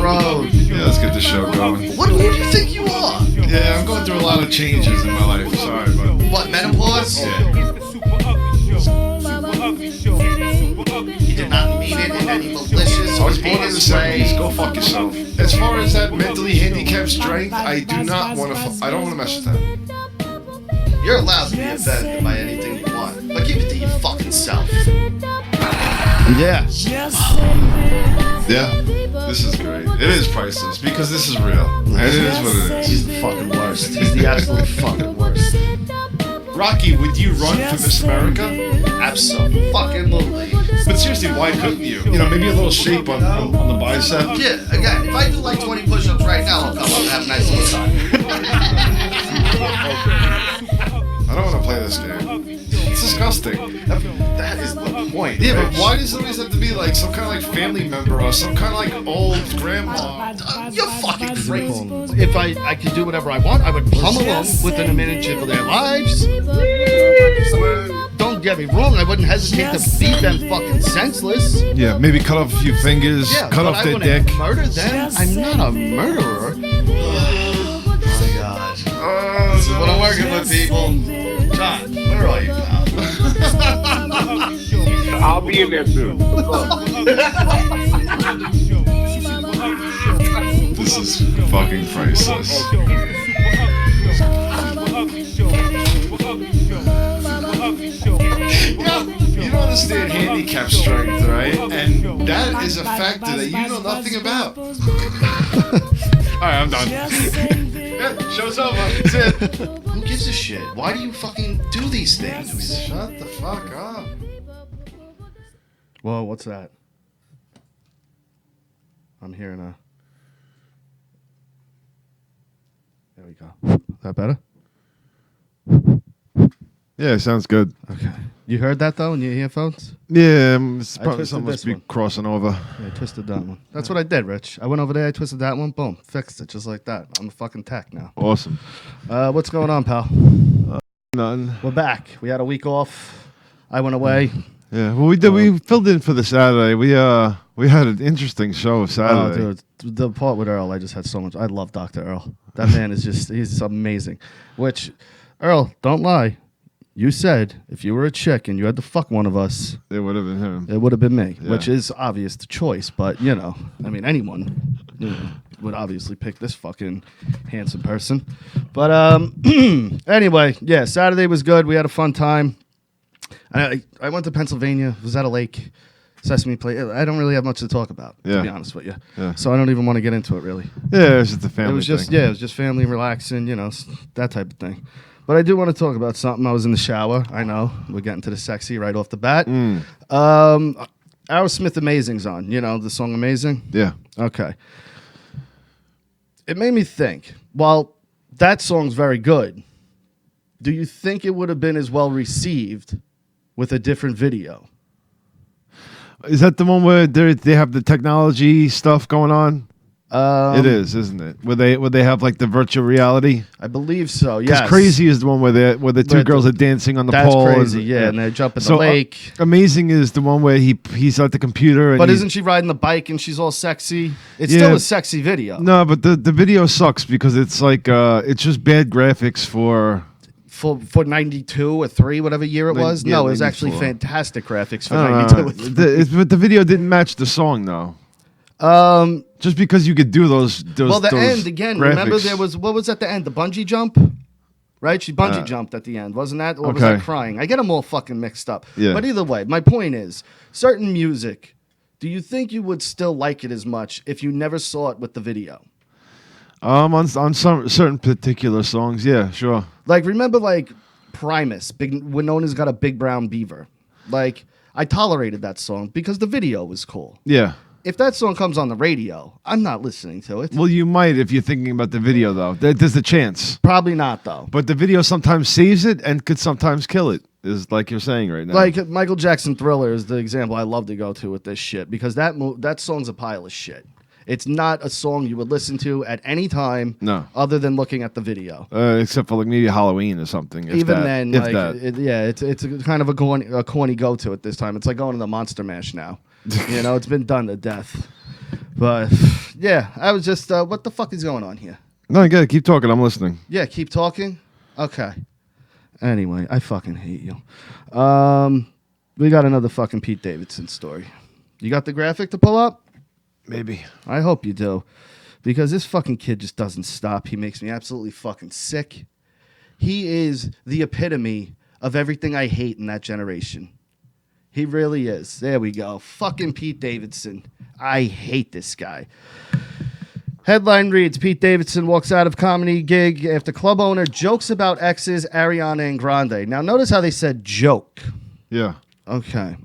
road. Yeah, let's get the show going. Who do you think you are? Yeah, I'm going through a lot of changes in my life. Sorry, but What, menopause? yeah. He did not mean it in any malicious I or was born in the heinous way. 70s. Go fuck yourself. As far as that mentally handicapped strength, I do not want to. I don't want to mess with that. You're allowed to be offended by anything you want, but keep it to your fucking self. Yeah. Yeah, this is great. It is priceless because this is real, and it is what it is. He's the fucking worst. He's the absolute fucking worst. Rocky, would you run for Miss America? Absolutely. But seriously, why couldn't you? You know, maybe a little shape on the bicep. Yeah, again, if I do like 20 push-ups right now, I'll come up and have a nice little time. I don't want to play this game. It's disgusting. That is the point. Yeah, but Rich. why does it always have to be like some kind of like family member or some kind of like old grandma? You're fucking crazy. If I could do whatever I want, I would pummel them within a minute of their lives. Don't get me wrong, I wouldn't hesitate to beat them fucking senseless. Yeah, maybe cut off a few fingers, Yeah, cut but off I their wouldn't dick. murder them. I'm not a murderer. Oh my god. This is what I'm working with, people. John, where are you, pal? I'll be in there soon. This is fucking priceless. Yeah, you don't understand handicap strength, right? And that is a factor that you know nothing about. Alright, I'm done. Yeah, show's over. That's it. Who gives a shit? Why do you fucking do these things? Shut the fuck up. Whoa, what's that? I'm hearing a... There we go. Is that better? Yeah, sounds good. Okay. You heard that, though, in your earphones? Yeah, it's I probably twisted something must this be one. crossing over. Yeah, I twisted that one. That's what I did, Rich. I went over there, I twisted that one, boom, fixed it just like that. I'm a fucking tech now. Awesome. What's going on, pal? Nothing. We're back. We had a week off. I went away. Yeah, well, we did. We filled in for the Saturday. We had an interesting show Saturday. Oh, dude, the part with Earl, I just had so much. I love Dr. Earl. That man is he's amazing. Which, Earl, don't lie. You said if you were a chick and you had to fuck one of us, It would have been him. it would have been me, Yeah. which is obvious the choice. But, you know, I mean, anyone would obviously pick this fucking handsome person. But anyway, yeah, Saturday was good. We had a fun time. I went to Pennsylvania, was at a lake, Sesame Place. I don't really have much to talk about, to Yeah. be honest with you. Yeah. So I don't even want to get into it, really. Yeah, it was just a family It was just, thing. yeah, it was just family relaxing, you know, that type of thing. But I do want to talk about something. I was in the shower. I know. We're getting to the sexy right off the bat. Aerosmith Amazing's on. You know, the song Amazing? Yeah. Okay. It made me think, well, that song's very good. Do you think it would have been as well received with a different video? Is that the one where they have the technology stuff going on? It is, isn't it? Where they have like the virtual reality? I believe so. Because Yes. Crazy is the one where the two Where girls are dancing on the That's pole. crazy. Yeah, and they jump in So, the lake. Amazing is the one where he's at the computer. And But isn't she riding the bike and she's all sexy? It's Yeah. still a sexy video. No, but the video sucks because it's like it's just bad graphics for. For 92 or 3, whatever year it was. Yeah, No, it was actually 94. fantastic graphics for I don't 92 know. or 3. But the video didn't match the song though. Just because you could do those Well, the those end again. graphics. Remember, there was what was at the end? The bungee jump, right? She bungee jumped at the end, wasn't that? Or was I Okay. crying? I get them all fucking mixed up. Yeah. But either way, my point is, certain music. Do you think you would still like it as much if you never saw it with the video? On some certain particular songs, yeah, sure. Like remember, like Primus, Winona's Got a Big Brown Beaver. Like I tolerated that song because the video was cool. Yeah. If that song comes on the radio, I'm not listening to it. Well, you might if you're thinking about the video, though. There's a chance. Probably not, though. But the video sometimes saves it and could sometimes kill it, is like you're saying right now. Like Michael Jackson Thriller is the example I love to go to with this shit because that song's a pile of shit. It's not a song you would listen to at any time No. other than looking at the video. Except for like maybe Halloween or something. If Even that, then, if like, that. it's a kind of a corny go-to at this time. It's like going to the Monster Mash now. You know, it's been done to death. But yeah, I was just, what the fuck is going on here? No, good. Keep talking. I'm listening. Yeah, keep talking. Okay. Anyway, I fucking hate you. We got another fucking Pete Davidson story. You got the graphic to pull up? Maybe. I hope you do. Because this fucking kid just doesn't stop. He makes me absolutely fucking sick. He is the epitome of everything I hate in that generation. He really is. There we go. Fucking Pete Davidson. I hate this guy. Headline reads, Pete Davidson walks out of comedy gig after club owner jokes about exes Ariana and Grande. Now, notice how they said joke. Yeah. Okay.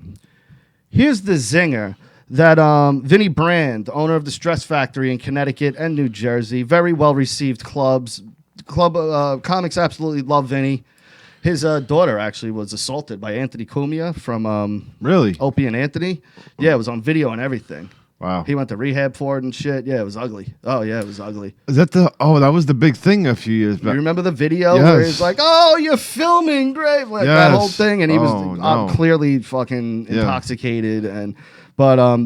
Here's the zinger that Vinny Brand, owner of the Stress Factory in Connecticut and New Jersey, very well-received clubs. Comics absolutely love Vinny. His daughter actually was assaulted by Anthony Cumia from Really? Opie and Anthony. Yeah, it was on video and everything. Wow. He went to rehab for it and shit. Yeah, it was ugly. Oh, yeah, it was ugly. Is that that was the big thing a few years back. You remember the video Yes. where he's like, "Oh, you're filming, great," like that Yes. whole thing, and he was No. clearly fucking Yeah. intoxicated, but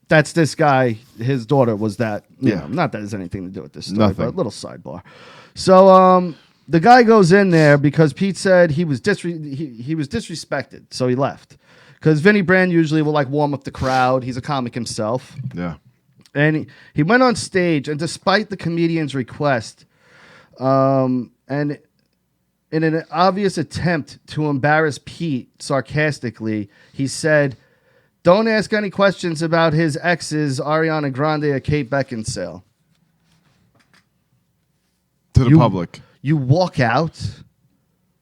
that's this guy. His daughter was that. You know, not that has anything to do with this story, Nothing. but a little sidebar. So the guy goes in there because Pete said he was he was disrespected, so he left. Because Vinny Brand usually will like warm up the crowd. He's a comic himself. Yeah. And he went on stage, and despite the comedian's request, and in an obvious attempt to embarrass Pete sarcastically, he said, "Don't ask any questions about his exes, Ariana Grande or Kate Beckinsale." To the public. You walk out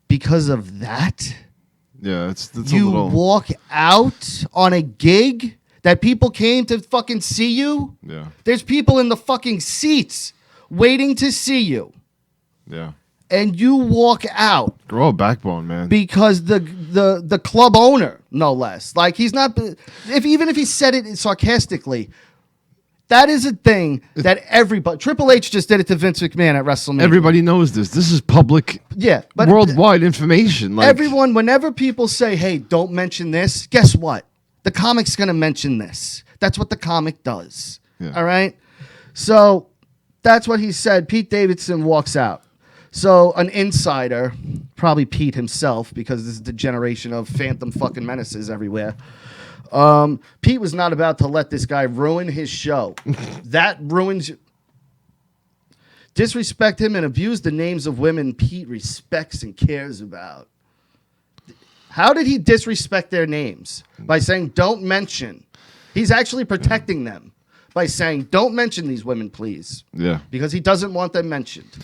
because of that? Yeah, it's a You little. walk out on a gig that people came to fucking see you? Yeah. There's people in the fucking seats waiting to see you. Yeah. And you walk out Grow a backbone, man. because the club owner, no less. Like, he's not, even if he said it sarcastically, that is a thing that everybody, Triple H just did it to Vince McMahon at WrestleMania. Everybody knows this. This is public, Yeah, but worldwide information. Like, everyone, whenever people say, "Hey, don't mention this," guess what? The comic's going to mention this. That's what the comic does. Yeah. All right? So that's what he said. Pete Davidson walks out. So an insider, probably Pete himself, because this is the generation of phantom fucking menaces everywhere. Pete was not about to let this guy ruin his show. That ruins... Disrespect him and abuse the names of women Pete respects and cares about. How did he disrespect their names? By saying, don't mention. He's actually protecting them by saying, don't mention these women, please. Yeah. Because he doesn't want them mentioned.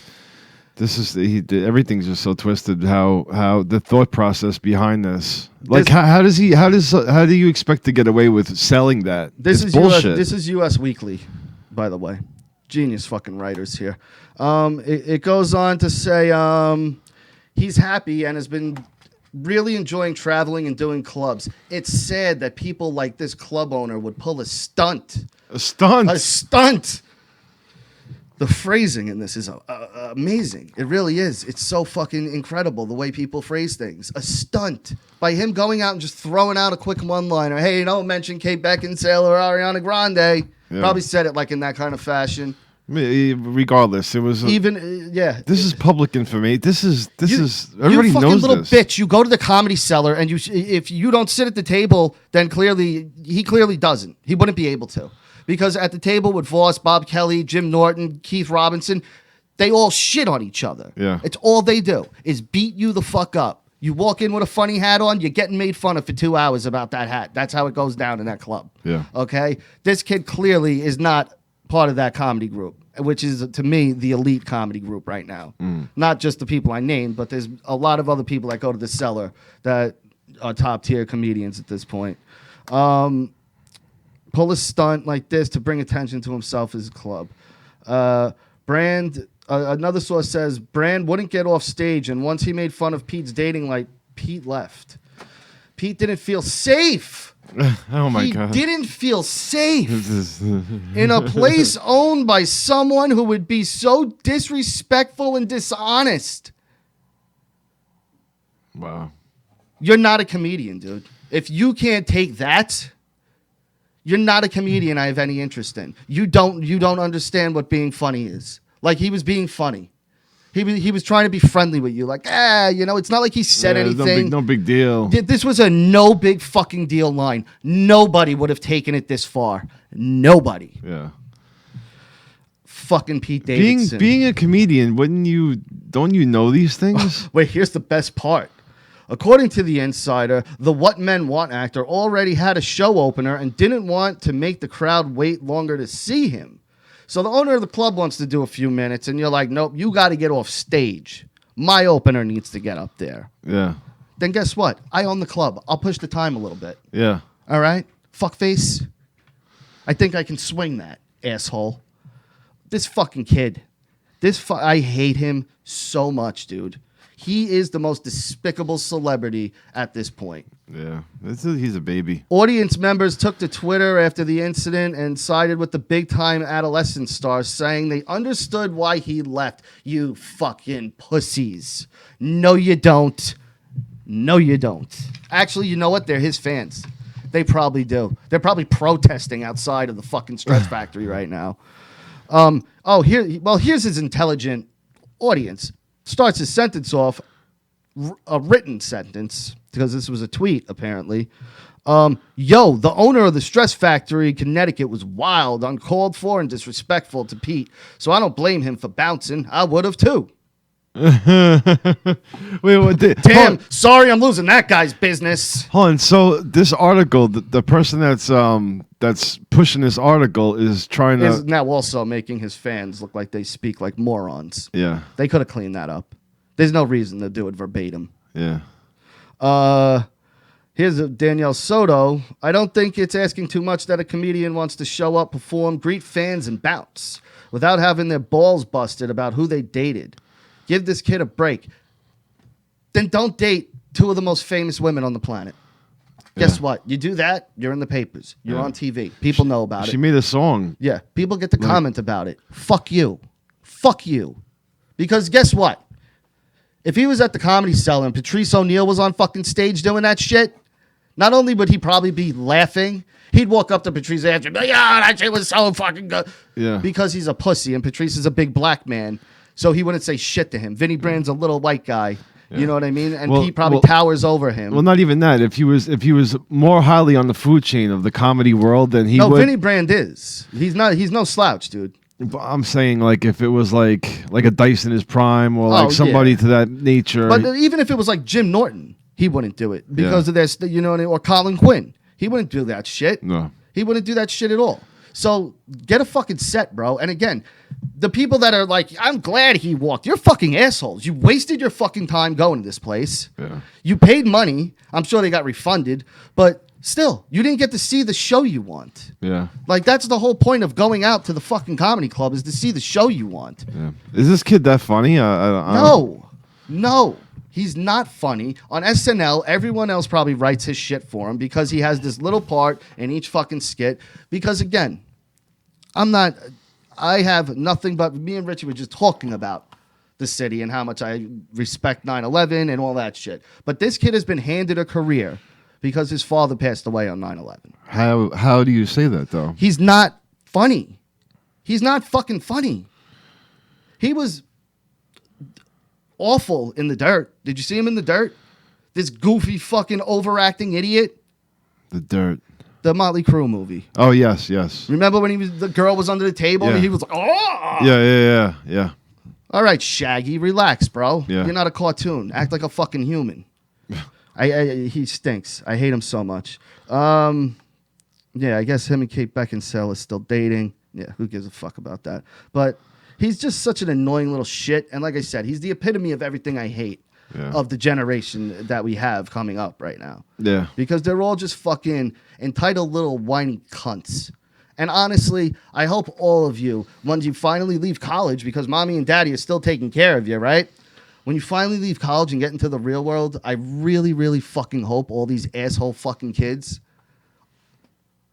This is everything's just so twisted. How the thought process behind this, like how do you expect to get away with selling that? This It's is bullshit. this is U.S. Weekly, by the way. Genius fucking writers here. It goes on to say he's happy and has been really enjoying traveling and doing clubs. It's sad that people like this club owner would pull a stunt. A stunt. A stunt. The phrasing in this is amazing. It really is. It's so fucking incredible the way people phrase things. A stunt. By him going out and just throwing out a quick one-liner. Hey, don't mention Kate Beckinsale or Ariana Grande. Yeah. Probably said it like in that kind of fashion. Regardless, it was Yeah. This is public information. This is everybody you fucking knows little this. bitch. You go to the Comedy Cellar and if you don't sit at the table, then he clearly doesn't. He wouldn't be able to. Because at the table with Voss, Bob Kelly, Jim Norton, Keith Robinson, they all shit on each other. Yeah. It's all they do is beat you the fuck up. You walk in with a funny hat on, you're getting made fun of for 2 hours about that hat. That's how it goes down in that club. Yeah. Okay? This kid clearly is not part of that comedy group, which is, to me, the elite comedy group right now. Not just the people I named, but there's a lot of other people that go to the Cellar that are top-tier comedians at this point. Pull a stunt like this to bring attention to himself as a club. Brand, another source says, Brand wouldn't get off stage, and once he made fun of Pete's dating life, Pete left. Pete didn't feel safe. Oh my God. He didn't feel safe in a place owned by someone who would be so disrespectful and dishonest. Wow. You're not a comedian, dude. If you can't take that, You're not a comedian I have any interest in. You don't understand what being funny is. Like, he was being funny. He was trying to be friendly with you. Like, it's not like he said anything. No big deal. This was a no big fucking deal line. Nobody would have taken it this far. Nobody. Yeah. Fucking Pete Davidson. Being a comedian, don't you know these things? Wait, here's the best part. According to The Insider, the What Men Want actor already had a show opener and didn't want to make the crowd wait longer to see him. So the owner of the club wants to do a few minutes, and you're like, nope, you got to get off stage. My opener needs to get up there. Yeah. Then guess what? I own the club. I'll push the time a little bit. Yeah. All right? Fuckface. I think I can swing that, asshole. This fucking kid. I hate him so much, dude. He is the most despicable celebrity at this point. Yeah, he's a baby. Audience members took to Twitter after the incident and sided with the big-time adolescent star, saying they understood why he left. You fucking pussies. No, you don't. No, you don't. Actually, you know what? They're his fans. They probably do. They're probably protesting outside of the fucking Stretch Factory right now. Here's his intelligent audience. Starts his sentence off, a written sentence, because this was a tweet, apparently. The owner of the Stress Factory, Connecticut, was wild, uncalled for, and disrespectful to Pete. So I don't blame him for bouncing. I would have, too. Damn, sorry I'm losing that guy's business. Hold on, so this article, the person that's pushing this article is now also making his fans look like they speak like morons. Yeah. They could have cleaned that up. There's no reason to do it verbatim. Yeah. Here's Danielle Soto. I don't think it's asking too much that a comedian wants to show up, perform, greet fans, and bounce without having their balls busted about who they dated. Give this kid a break. Then don't date two of the most famous women on the planet. Guess what? You do that, you're in the papers. You're on TV. People know about it. She made a song. Yeah. People get to comment about it. Fuck you. Fuck you. Because guess what? If he was at the Comedy Cellar and Patrice O'Neal was on fucking stage doing that shit, not only would he probably be laughing, he'd walk up to Patrice after and be like, that shit was so fucking good. Yeah. Because he's a pussy and Patrice is a big black man. So he wouldn't say shit to him. Vinny Brand's a little white guy. Yeah. You know what I mean? And Pete probably towers over him. Well, not even that. If he was more highly on the food chain of the comedy world than he would. No, Vinny Brand is. He's no slouch, dude. But I'm saying, like, if it was like a Dice in his prime or like somebody to that nature. But even if it was like Jim Norton, he wouldn't do it because of this, you know, or Colin Quinn. He wouldn't do that shit. No. He wouldn't do that shit at all. So get a fucking set, bro. And again, the people that are like, I'm glad he walked. You're fucking assholes. You wasted your fucking time going to this place. Yeah. You paid money. I'm sure they got refunded. But still, you didn't get to see the show you want. Yeah. Like, that's the whole point of going out to the fucking comedy club is to see the show you want. Yeah. Is this kid that funny? No. He's not funny. On SNL, everyone else probably writes his shit for him because he has this little part in each fucking skit. Because, again, I have nothing but me and Richie were just talking about the city and how much I respect 9/11 and all that shit. But this kid has been handed a career because his father passed away on 9/11. How do you say that, though? He's not funny. He's not fucking funny. He was awful in The Dirt. Did you see him in The Dirt? This goofy fucking overacting idiot. The Dirt. The Motley Crue movie. Oh, yes. Remember when the girl was under the table and he was like, oh! Yeah. All right, Shaggy, relax, bro. Yeah. You're not a cartoon. Act like a fucking human. He stinks. I hate him so much. I guess him and Kate Beckinsale is still dating. Yeah, who gives a fuck about that? But he's just such an annoying little shit. And like I said, he's the epitome of everything I hate of the generation that we have coming up right now. Yeah. Because they're all just fucking entitled little whiny cunts. And honestly, I hope all of you, when you finally leave college, because mommy and daddy are still taking care of you, right? When you finally leave college and get into the real world, I really, really fucking hope all these asshole fucking kids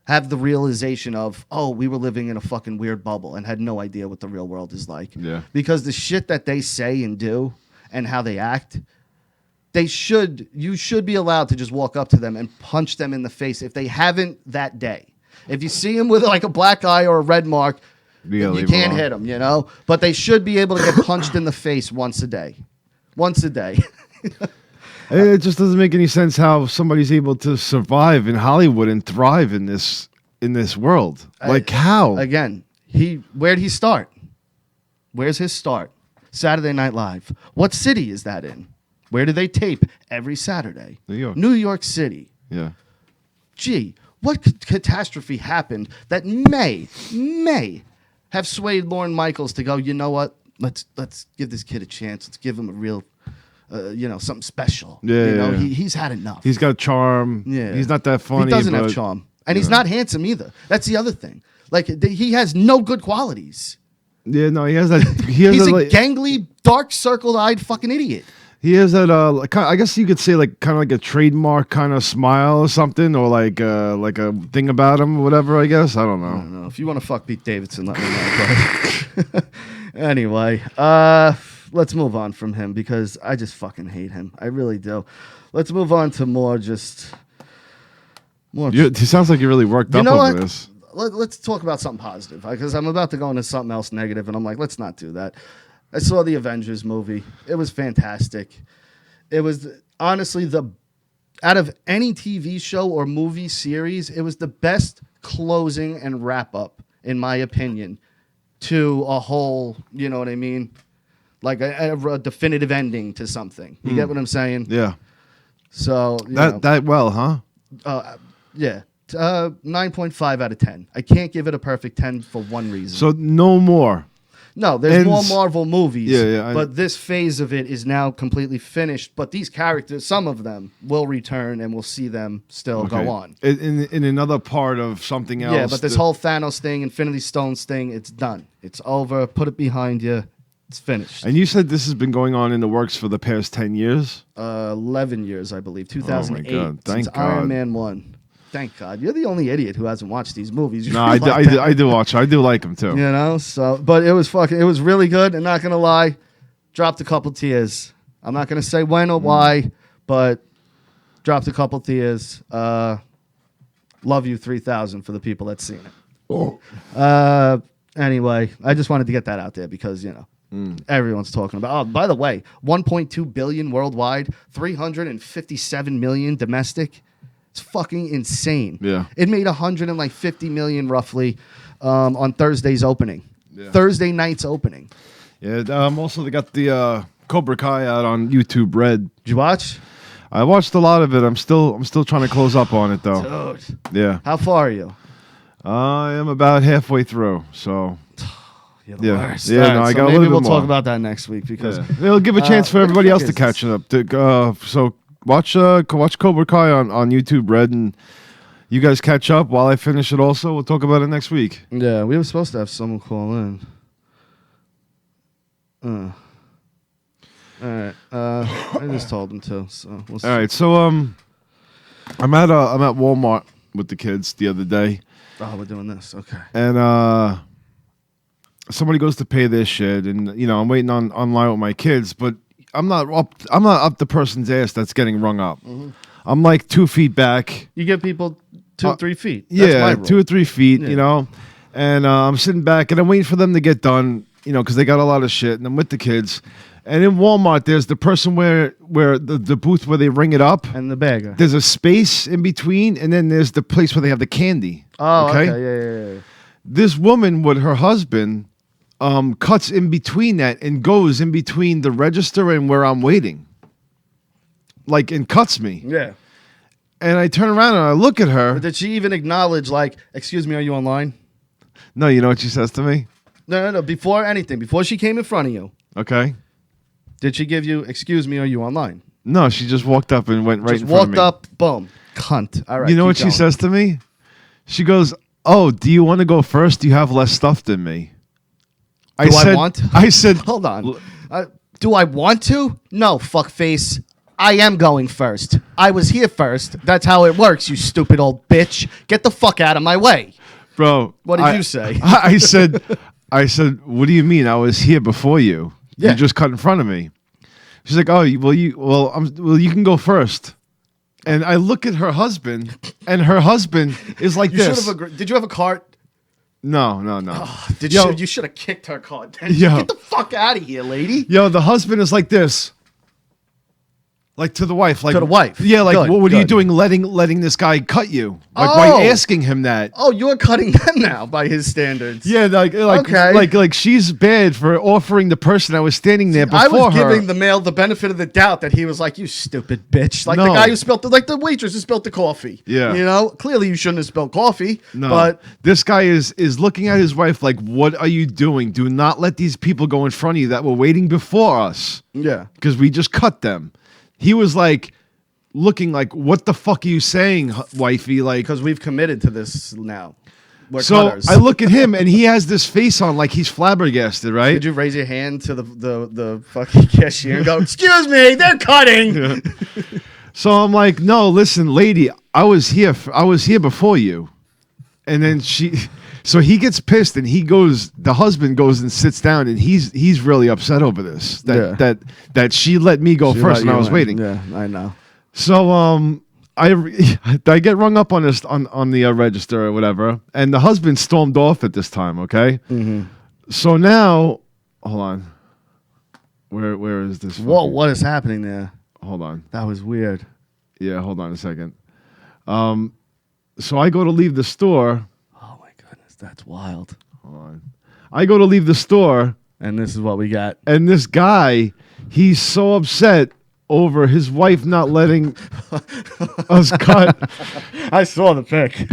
have the realization of, oh, we were living in a fucking weird bubble and had no idea what the real world is like. Yeah. Because the shit that they say and do and how they act, you should be allowed to just walk up to them and punch them in the face if they haven't that day. If you see him with like a black eye or a red mark, you can't hit him, you know? But they should be able to get punched in the face once a day. Once a day. It just doesn't make any sense how somebody's able to survive in Hollywood and thrive in this world. Like how? Again, where'd he start? Where's his start? Saturday Night Live. What city is that in? Where do they tape every Saturday? New York. New York City. Yeah. Gee, what catastrophe happened that may have swayed Lorne Michaels to go, you know what? Let's give this kid a chance. Let's give him a real, something special. Yeah. He's had enough. He's got charm. Yeah. He's not that funny. He doesn't have charm. And he's not handsome either. That's the other thing. Like, he has no good qualities. Yeah, no, he has that. He's a gangly, dark, circled-eyed fucking idiot. He has that. I guess you could say like kind of like a trademark kind of smile or something, or like a thing about him, or whatever. I guess I don't know. If you want to fuck Pete Davidson, let me know. But anyway, let's move on from him because I just fucking hate him. I really do. Let's move on to more. It sounds like you're really worked up over this. Let's talk about something positive because I'm about to go into something else negative, and I'm like, let's not do that. I saw the Avengers movie. It was fantastic. It was honestly out of any TV show or movie series, it was the best closing and wrap up, in my opinion, to a whole, you know what I mean? Like a definitive ending to something. You get what I'm saying? Yeah. So that well, huh? Yeah. 9.5 out of 10. I can't give it a perfect 10 for one reason. So no more. No, there's more Marvel movies. Yeah, but this phase of it is now completely finished. But these characters, some of them, will return, and we'll see them still go on. In another part of something else. Yeah, but this whole Thanos thing, Infinity Stones thing, it's done. It's over. Put it behind you. It's finished. And you said this has been going on in the works for the past 10 years? 11 years, I believe. 2008. Oh, my God. Thank since God. Iron Man 1. Thank God. You're the only idiot who hasn't watched these movies. No, I do watch. I do like them too. You know, but it was really good. And not gonna lie, dropped a couple tears. I'm not gonna say when or why, but dropped a couple tears. Love you 3000 for the people that's seen it. Anyway, I just wanted to get that out there because everyone's talking about. Oh, by the way, 1.2 billion worldwide, 357 million domestic. It's fucking insane. Yeah. It made 150 million roughly on Thursday's opening. Yeah. Thursday night's opening. Yeah. Also, they got the Cobra Kai out on YouTube Red. Did you watch? I watched a lot of it. I'm still trying to close up on it though. Dude. Yeah. How far are you? I am about halfway through. So. You're the worst. Yeah. No, I got a little bit maybe we'll more. talk about that next week because it'll give a chance for everybody else to catch up. So. Watch Cobra Kai on YouTube Red, and you guys catch up while I finish it also. We'll talk about it next week. Yeah, we were supposed to have someone call in. All right. I just told them to, so we'll see. All right, so I'm at Walmart with the kids the other day. Oh, we're doing this. Okay. And somebody goes to pay their shit, and I'm waiting online with my kids, but I'm not up the person's ass that's getting rung up. Mm-hmm. I'm like 2 feet back. You give people 2 or 3 feet. That's my rule. 2 or 3 feet, and I'm sitting back and I'm waiting for them to get done, because they got a lot of shit, and I'm with the kids. And in Walmart, there's the person where the booth where they ring it up. And the bagger. There's a space in between, and then there's the place where they have the candy. Oh, okay. Yeah. This woman with her husband cuts in between that and goes in between the register and where I'm waiting. And cuts me. Yeah. And I turn around and I look at her. But did she even acknowledge, excuse me, are you online? No, you know what she says to me? No. Before anything, before she came in front of you. Okay. Did she give you, excuse me, are you online? No, she just walked up and went right in front of me. Just walked up, boom, cunt. All right. You know what she says to me? She goes, "Oh, do you want to go first? Do you have less stuff than me?" I said, hold on. Do I want to? No, fuckface. I am going first. I was here first. That's how it works, you stupid old bitch. Get the fuck out of my way. Bro. What did you say? I said, what do you mean? I was here before you. Yeah. You just cut in front of me. She's like, "Oh, you can go first." And I look at her husband, and her husband is like You this. should have agreed. Did you have a cart? No. You should have kicked her cart. Yo. Get the fuck out of here, lady. Yo, the husband is like this. Like to the wife. Like To the wife. Yeah, like Good, what are you good. doing letting this guy cut you? Like why are you asking him that? Oh, you're cutting them now by his standards. Yeah, Okay. like she's bad for offering the person that was standing there before I was her. giving the male the benefit of the doubt that he was like, "You stupid bitch," like No. the guy who spilled, like the waitress who spilled the coffee. Yeah. you know, clearly you shouldn't have spilled coffee. No, but this guy is looking at his wife like, "What are you doing? Do not let these people go in front of you that were waiting before us yeah, because we just cut them." He was like looking like, "What the fuck are you saying, wifey?" Like, because we've committed to this now. We're so cutters. I look at him and he has this face on like he's flabbergasted, right? Did you raise your hand to the fucking cashier and go, "Excuse me, they're cutting"? So I'm like, "No, listen, lady, I was here before you." And then so he gets pissed and the husband goes and sits down and he's really upset over this that she let me go first and I was waiting. Yeah, I know. So I get rung up on this on the register or whatever, and the husband stormed off at this time. Okay, so now hold on, where is this? Whoa, fucking- what is happening there? Hold on, That was weird. yeah, hold on a second. So I go to leave the store. Oh my goodness, that's wild. Hold on, I go to leave the store, And this is what we got. and this guy, he's so upset over his wife not letting us cut. I saw the pic.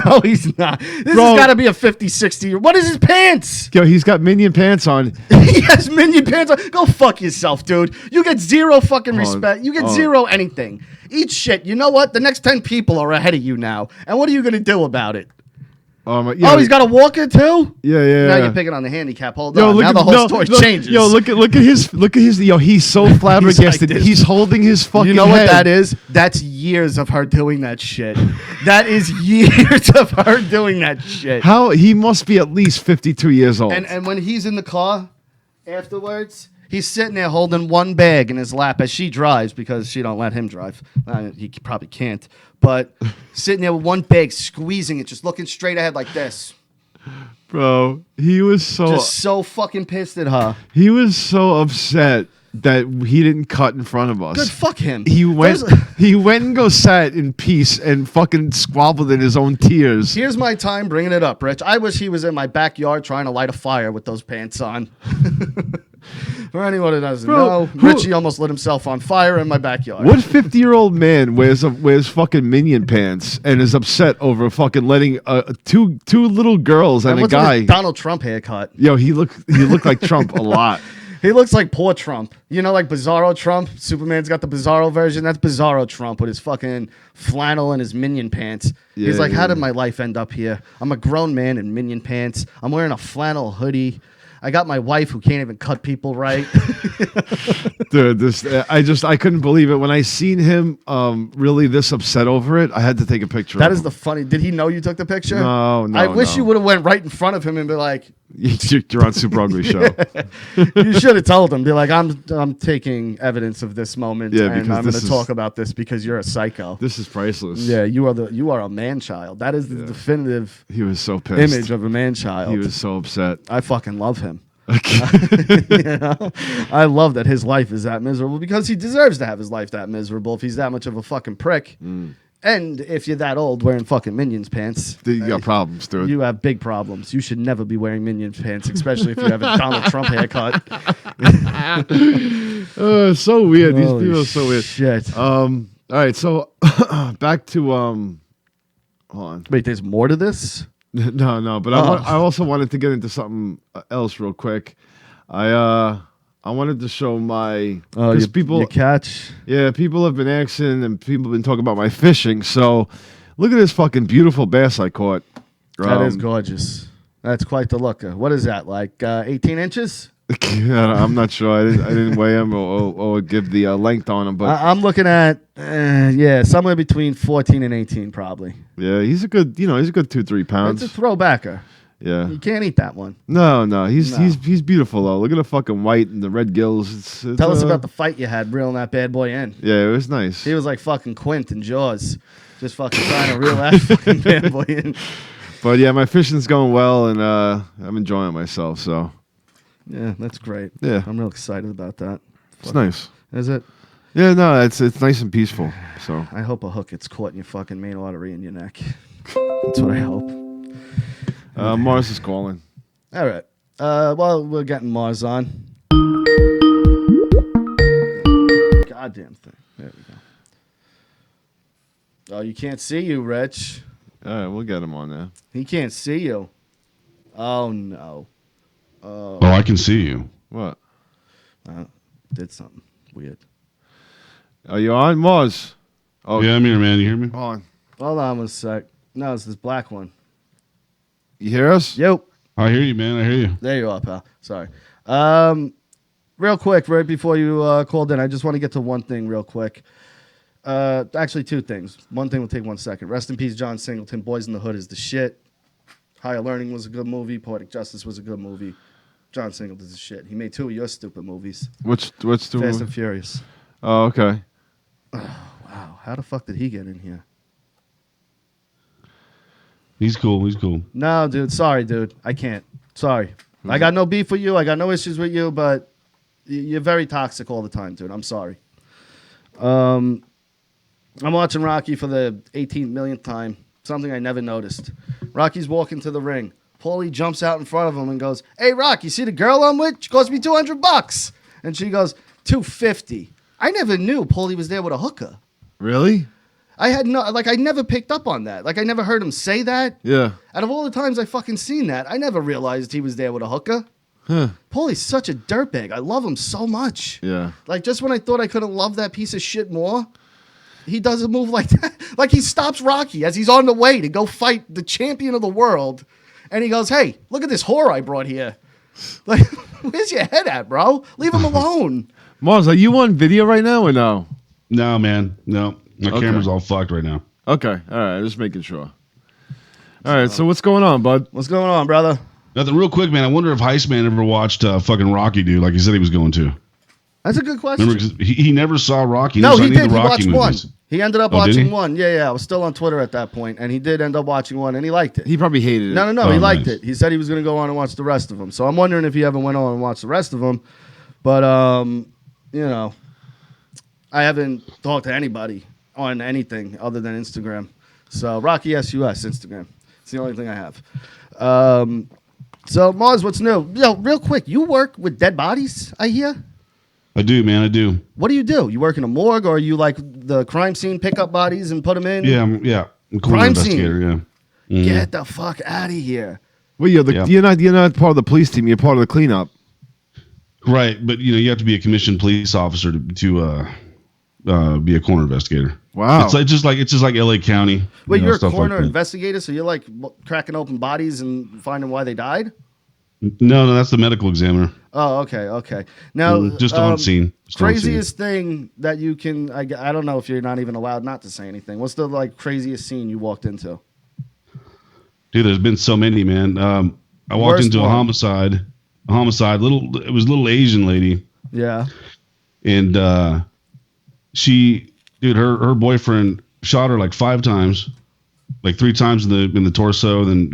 No, he's not. This Bro. has got to be a 50, 60. What is his pants? Yo, he's got minion pants on. He has minion pants on. Go fuck yourself, dude. You get zero fucking respect. You get zero anything. Eat shit. You know what? The next 10 people are ahead of you now. And what are you going to do about it? Yeah, Oh, he's got a walker too? yeah. Now you're picking on the handicap. Hold Yo, on. look Now at the whole no, story look- changes. Yo, look at his. Yo, he's so flabbergasted. this. He's holding his fucking. You know what head. that is? That's years of her doing that shit. That is years of her doing that shit. How he must be at least 52 years old. And when he's in the car afterwards, he's sitting there holding one bag in his lap as she drives because she don't let him drive. He probably can't. But sitting there with one bag, squeezing it, just looking straight ahead like this. Bro, he was Just so fucking pissed at her. he was so upset that he didn't cut in front of us. Good, fuck him. He went There's- he went and go sat in peace and fucking squabbled in his own tears. Here's my time bringing it up, Rich. I wish he was in my backyard trying to light a fire with those pants on. For anyone who doesn't Bro, know, who- Richie almost lit himself on fire in my backyard. What 50-year-old man wears fucking minion pants and is upset over fucking letting two little girls and a what's with guy? his Donald Trump haircut? Yo, he looked like Trump a lot. He looks like poor Trump. You know, like Bizarro Trump. Superman's got the Bizarro version. That's Bizarro Trump with his fucking flannel and his minion pants. He's Yeah, like, how yeah. did my life end up here? I'm a grown man in minion pants. I'm wearing a flannel hoodie. I got my wife who can't even cut people right. Dude, I couldn't believe it when I seen him really this upset over it. I had to take a picture. That of is him. the funny. Did he know you took the picture? No, I wish no. you would have went right in front of him and be like, You're on Super Ugly Show. you should have told him. Be like, I'm taking evidence of this moment, Yeah, and because I'm going this to is- talk about this because you're a psycho. This is priceless. Yeah, you are a man child. That is the definitive He was so pissed. image of a man child. He was so upset. I fucking love him. You know? I love that his life is that miserable because he deserves to have his life that miserable if he's that much of a fucking prick. And if you're that old wearing fucking Minions pants, You got problems, dude. you have big problems. You should never be wearing Minions pants, especially if you have a Donald Trump haircut. So weird. These Holy people are so weird. Shit. All right, so back to hold on. Wait, there's more to this? No, but I also wanted to get into something else real quick. I wanted to show my because people you catch. yeah, people have been asking and people have been talking about my fishing. So look at this fucking beautiful bass I caught. That is gorgeous. That's quite the looker. What is that, like 18 inches? I'm not sure. I didn't weigh him or give the length on him, but I'm looking at, somewhere between 14 and 18 probably. yeah, he's a good 2-3 pounds. It's a throwbacker. Yeah. You can't eat that one. No. He's beautiful though. Look at the fucking white and the red gills. It's, Tell us about the fight you had reeling that bad boy in. Yeah, it was nice. He was like fucking Quint in Jaws, just fucking trying to reel that fucking bad boy in. But yeah, my fishing's going well, and I'm enjoying myself. So Yeah, that's great. Yeah. I'm real excited about that. it's nice. Is it? Yeah, no, it's nice and peaceful. So I hope a hook gets caught in your fucking main artery in your neck. That's what I hope. Mars is calling. All right. Well, we're getting Mars on. Goddamn thing. There we go. Oh, you can't see you, Rich. All right, we'll get him on there. He can't see you. Oh, no. Oh, I can see you. What? Did something weird. Are you on, Mars? Oh, Yeah, I'm here, man. You hear me? on. Hold on one sec. No, it's this black one. You hear us? Yo. I hear you, man. I hear you. There you are, pal. Sorry. Real quick, right before you called in, I just want to get to one thing real quick. Actually, two things. One thing will take 1 second. Rest in peace, John Singleton. Boys in the Hood is the shit. Higher Learning was a good movie. Poetic Justice was a good movie. John Singleton's the shit. He made 2 of your stupid movies. What's the Fast movie? and Furious. Oh, okay. Wow. How the fuck did he get in here? He's cool. He's cool. No, dude. Sorry, dude. I can't. Sorry. I got no beef with you. I got no issues with you, but you're very toxic all the time, dude. I'm sorry. I'm watching Rocky for the 18th millionth time. Something I never noticed. Rocky's walking to the ring. Paulie jumps out in front of him and goes, "Hey, Rock, you see the girl I'm with? She cost me $200." And she goes, $250. I never knew Paulie was there with a hooker. Really? I never picked up on that. Like, I never heard him say that. Yeah. Out of all the times I fucking seen that, I never realized he was there with a hooker. Huh. Paulie's such a dirtbag. I love him so much. Yeah. Like, just when I thought I couldn't love that piece of shit more, he does a move like that. Like, he stops Rocky as he's on the way to go fight the champion of the world. And he goes, "Hey, look at this whore I brought here." Like, where's your head at, bro? Leave him alone. Mars, are you on video right now or no? No, man. No. My Okay. camera's all fucked right now. Okay. All right. Just making sure. All right. So what's going on, bud? What's going on, brother? Nothing real quick, man. I wonder if Heistman ever watched fucking Rocky, dude, like he said he was going to. That's a good question. Remember, 'cause he never saw Rocky. No, never saw he any of did. the He Rocky watched one. movies. He ended up Oh, did watching he? one. Yeah. I was still on Twitter at that point, and he did end up watching one, and he liked it. He probably hated it. No. Oh, He liked nice. it. He said he was going to go on and watch the rest of them. So I'm wondering if he ever went on and watched the rest of them. But you know, I haven't talked to anybody on anything other than Instagram. So Rocky SUS Instagram. It's the only thing I have. So Mars, what's new? Yo, real quick, you work with dead bodies, I hear? I do, man. I do. What do? You work in a morgue, or are you like the crime scene, pick up bodies and put them in? Yeah, I'm a coroner Crime scene. investigator. Yeah. Mhm. Get the fuck out of here. Well, Yeah. you're not part of the police team. You're part of the cleanup. Right, but you have to be a commissioned police officer to be a coroner investigator. Wow. It's just like L.A. County. Wait, you're a stuff like coroner that. investigator, so you're like cracking open bodies and finding why they died? No, that's the medical examiner. Oh, okay. Now, Just on scene. Just on scene. craziest thing that you can, I don't know if you're not even allowed not to say anything. What's the like craziest scene you walked into? Dude, there's been so many, man. I walked Worst into one. a homicide. It was a little Asian lady, Yeah. and her boyfriend shot her like 5 times, like 3 times in the torso, then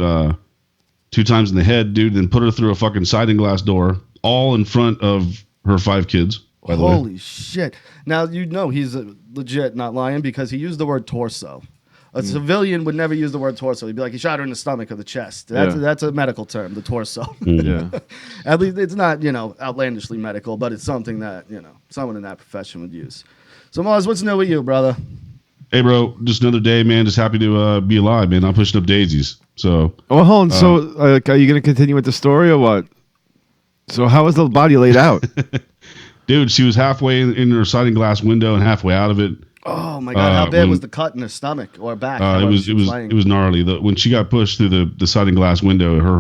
2 times in the head, dude. Then put her through a fucking sliding glass door, all in front of her 5 kids. By the way, Holy shit. Now, he's legit not lying because he used the word torso. A civilian would never use the word torso. He'd be like, he shot her in the stomach or the chest. That's a medical term, the torso. Yeah. At least it's not, outlandishly medical, but it's something that, someone in that profession would use. So, Mars, what's new with you, brother? Hey, bro, just another day, man. Just happy to be alive, man. I'm pushing up daisies. So, Oh, hold on. So, are you going to continue with the story or what? So, how was the body laid out? dude, she was halfway in her sliding glass window and halfway out of it. Oh my God! How bad when- was the cut in her stomach or back? It however was she laying? it was gnarly. When she got pushed through the sliding glass window, her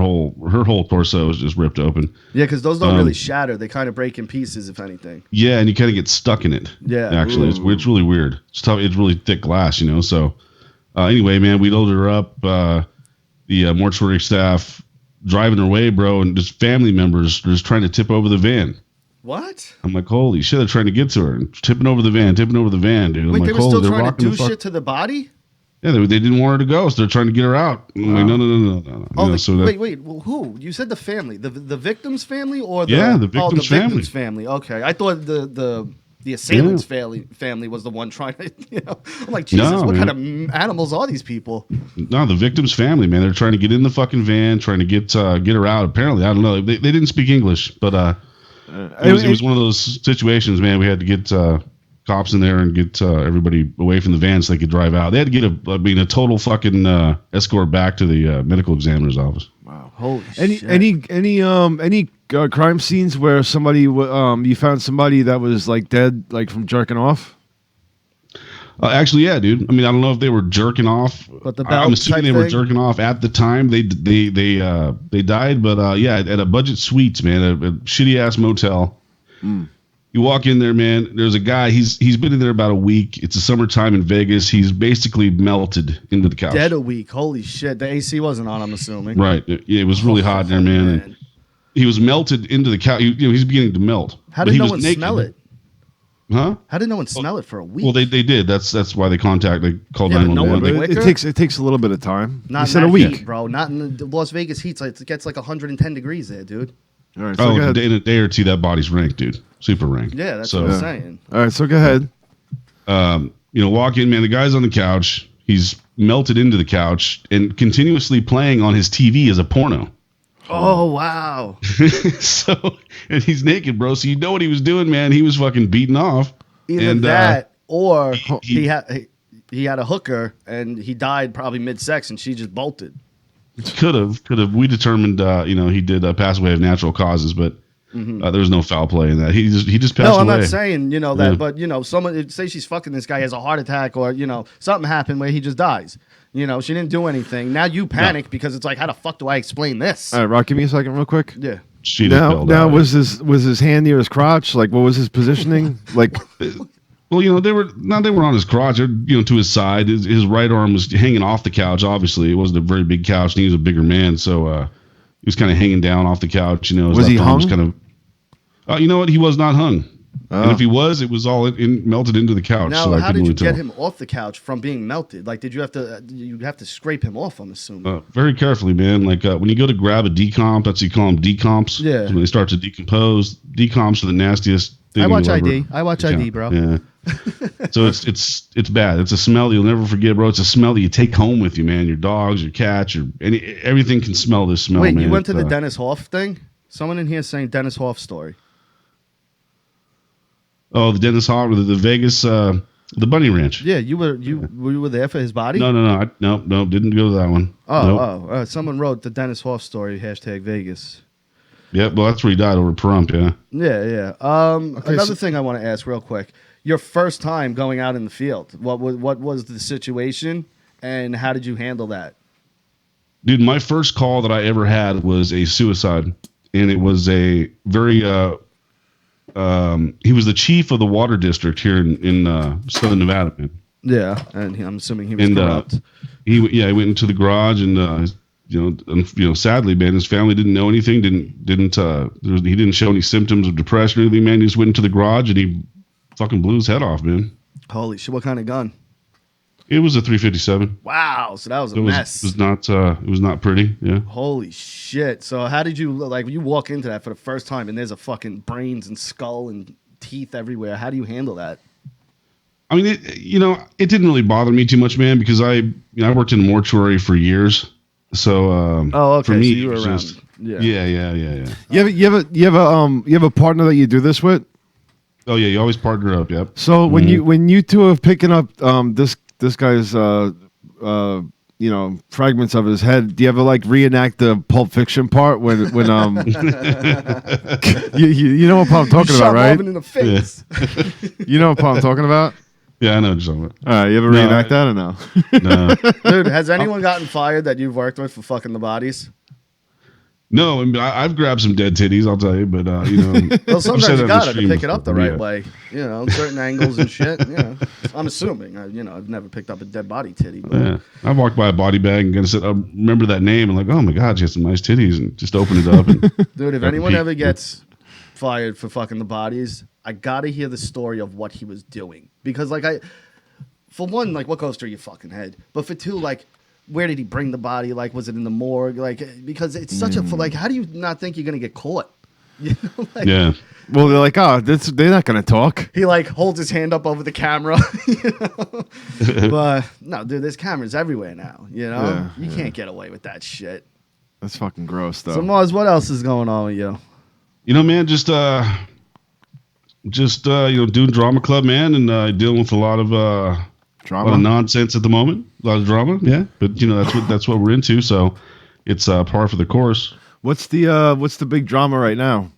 whole torso was just ripped open. Yeah, because those don't really shatter. They kind of break in pieces, if anything. Yeah, and you kind of get stuck in it. Yeah. actually, it's really weird. It's tough. It's really thick glass, So, anyway, man, we loaded her up. The mortuary staff driving her way, bro, and just family members just trying to tip over the van. What? I'm like, holy shit, they're trying to get to her. And tipping over the van, dude. Wait, I'm they like, were holy, still they're trying to rocking do the fuck. shit to the body? Yeah, they didn't want her to go, so they're trying to get her out. I'm like, no. Oh, So that, wait. Well, who? You said the family, the victim's family, or the Yeah, the victim's family. victim's family. Okay, I thought the assailant's family was the one trying to. I'm like, Jesus, No, what man. kind of animals are these people? No, the victim's family, man. They're trying to get in the fucking van, trying to get her out. Apparently, I don't know. They didn't speak English, but it was one of those situations, man. We had to get cops in there and get everybody away from the van so they could drive out. They had to get a total fucking escort back to the medical examiner's office. Wow. Holy shit! Any crime scenes where somebody you found somebody that was like dead, like from jerking off? Actually, yeah, dude. I mean, I don't know if they were jerking off. But the I'm belt assuming type they were thing? jerking off at the time. They died, but yeah, at a budget suites, man, a shitty ass motel. You walk in there, man. There's a guy. He's been in there about a week. It's the summertime in Vegas. He's basically melted into the couch. Dead a week. Holy shit! The AC wasn't on. I'm assuming. Right. Yeah, it was really hot in there, man. And he was melted into the couch. He's beginning to melt. How But did he no was one naked. smell it? Huh? How did no one smell it for a week? Well, they did. That's why they called Yeah, but 911. no one But Quicker? it takes a little bit of time. Not You said in a that week. heat, bro. Not in the Las Vegas heat. So it gets like 110 degrees there, dude. All right, so go In ahead. a day or two, that body's ranked, dude. Super ranked. Yeah, that's so, what I'm saying. All right, so go ahead. Walk in, man. The guy's on the couch. He's melted into the couch and continuously playing on his TV as a porno. Oh wow! So, and he's naked, bro. So you know what he was doing, man. He was fucking beating off. Either And, that or he- he had a hooker and he died probably mid-sex and she just bolted. Could have. We determined, he did pass away of natural causes, but there was no foul play in that. He just passed No, away. I'm not saying that, Yeah. but someone say she's fucking this guy, has a heart attack, or something happened where he just dies. She didn't do anything. Now you panic because it's like, how the fuck do I explain this? All right, Rock, give me a second, real quick. Yeah. She just Now, bailed out. was his hand near his crotch? Like, what was his positioning? Like, Well, they were on his crotch, or, to his side. His right arm was hanging off the couch. Obviously, it wasn't a very big couch, and he was a bigger man, so he was kind of hanging down off the couch. His Was he left arm was hung? kind of. You know what? He was not hung. Oh. And if he was, it was all melted into the couch. Now, so I how couldn't did you really get tell. him off the couch from being melted? Like, did you have to scrape him off? I'm assuming. Very carefully, man. Like when you go to grab a decomp, that's you call them decomps. Yeah. So when they start to decompose, decomps are the nastiest thing. I watch you'll ever ID. I watch encounter. ID, bro. Yeah. So it's bad. It's a smell you'll never forget, bro. It's a smell that you take home with you, man. Your dogs, your cats, everything can smell this smell. Wait, man. you went to It's, the Dennis Hoff thing? Someone in here saying Dennis Hoff story. Oh, the Dennis Hall, the Vegas, the Bunny Ranch. Yeah, you were there for his body? No, no, didn't go to that one. Nope. Someone wrote the Dennis Hoff story, #Vegas. Yep, well, that's where he died over Pahrump, yeah. Yeah. Another thing I want to ask real quick. Your first time going out in the field, what was the situation and how did you handle that? Dude, my first call that I ever had was a suicide, and it was a very he was the chief of the water district here in Southern Nevada, man. Yeah, and I'm assuming he was And corrupt. he went into the garage, and sadly, man, his family didn't know anything. He didn't show any symptoms of depression or anything, man. He just went into the garage and he fucking blew his head off, man. Holy shit! What kind of gun? It was a 357. Wow, so that was a It mess. was not pretty. Yeah. Holy shit! So how did you you walk into that for the first time and there's a fucking brains and skull and teeth everywhere? How do you handle that? I mean, it didn't really bother me too much, man, because I worked in a mortuary for years. So Okay, for me, so you were it was around. just- Yeah. Yeah. you have a partner that you do this with. Oh yeah, you always partner up. Yep. So when you two are picking up this guy's fragments of his head, do you ever reenact the Pulp Fiction part when you know what part I'm talking Shot about, right? Marvin in the face. You know what part I'm talking about? Yeah, I know what you're talking All right, you ever No, reenact that or no? about. No. Dude, has anyone gotten fired that you've worked with for fucking the bodies? No, I mean, I've grabbed some dead titties. I'll tell you, but you know, Well, I've sometimes said you on the got to stream pick it up the before, right yeah. way. You know, certain angles and shit. You know, I'm assuming. You know, I've never picked up a dead body titty. But Yeah. I walked by a body bag and said, I remember that name, and like, oh my god, she has some nice titties, and just open it up. And dude, if got anyone the ever peak. gets fired for fucking the bodies, I gotta hear the story of what he was doing because, like, for one, like, what goes through your fucking head, but for two, like, where did he bring the body? Like, was it in the morgue? Like, because it's such a like, how do you not think you're gonna get caught? You know, like, yeah, Well, they're like, oh, they're not gonna talk. he like holds his hand up over the camera. You know? But no, dude, there's cameras everywhere now. You know, Yeah, you can't get away with that shit. That's fucking gross, though. So Mars, what else is going on with you? you know, man, just you know, doing drama club, man, and dealing with a lot of Drama. nonsense at the moment, a lot of drama, yeah. But you know, that's what we're into, so it's par for the course. What's the big drama right now?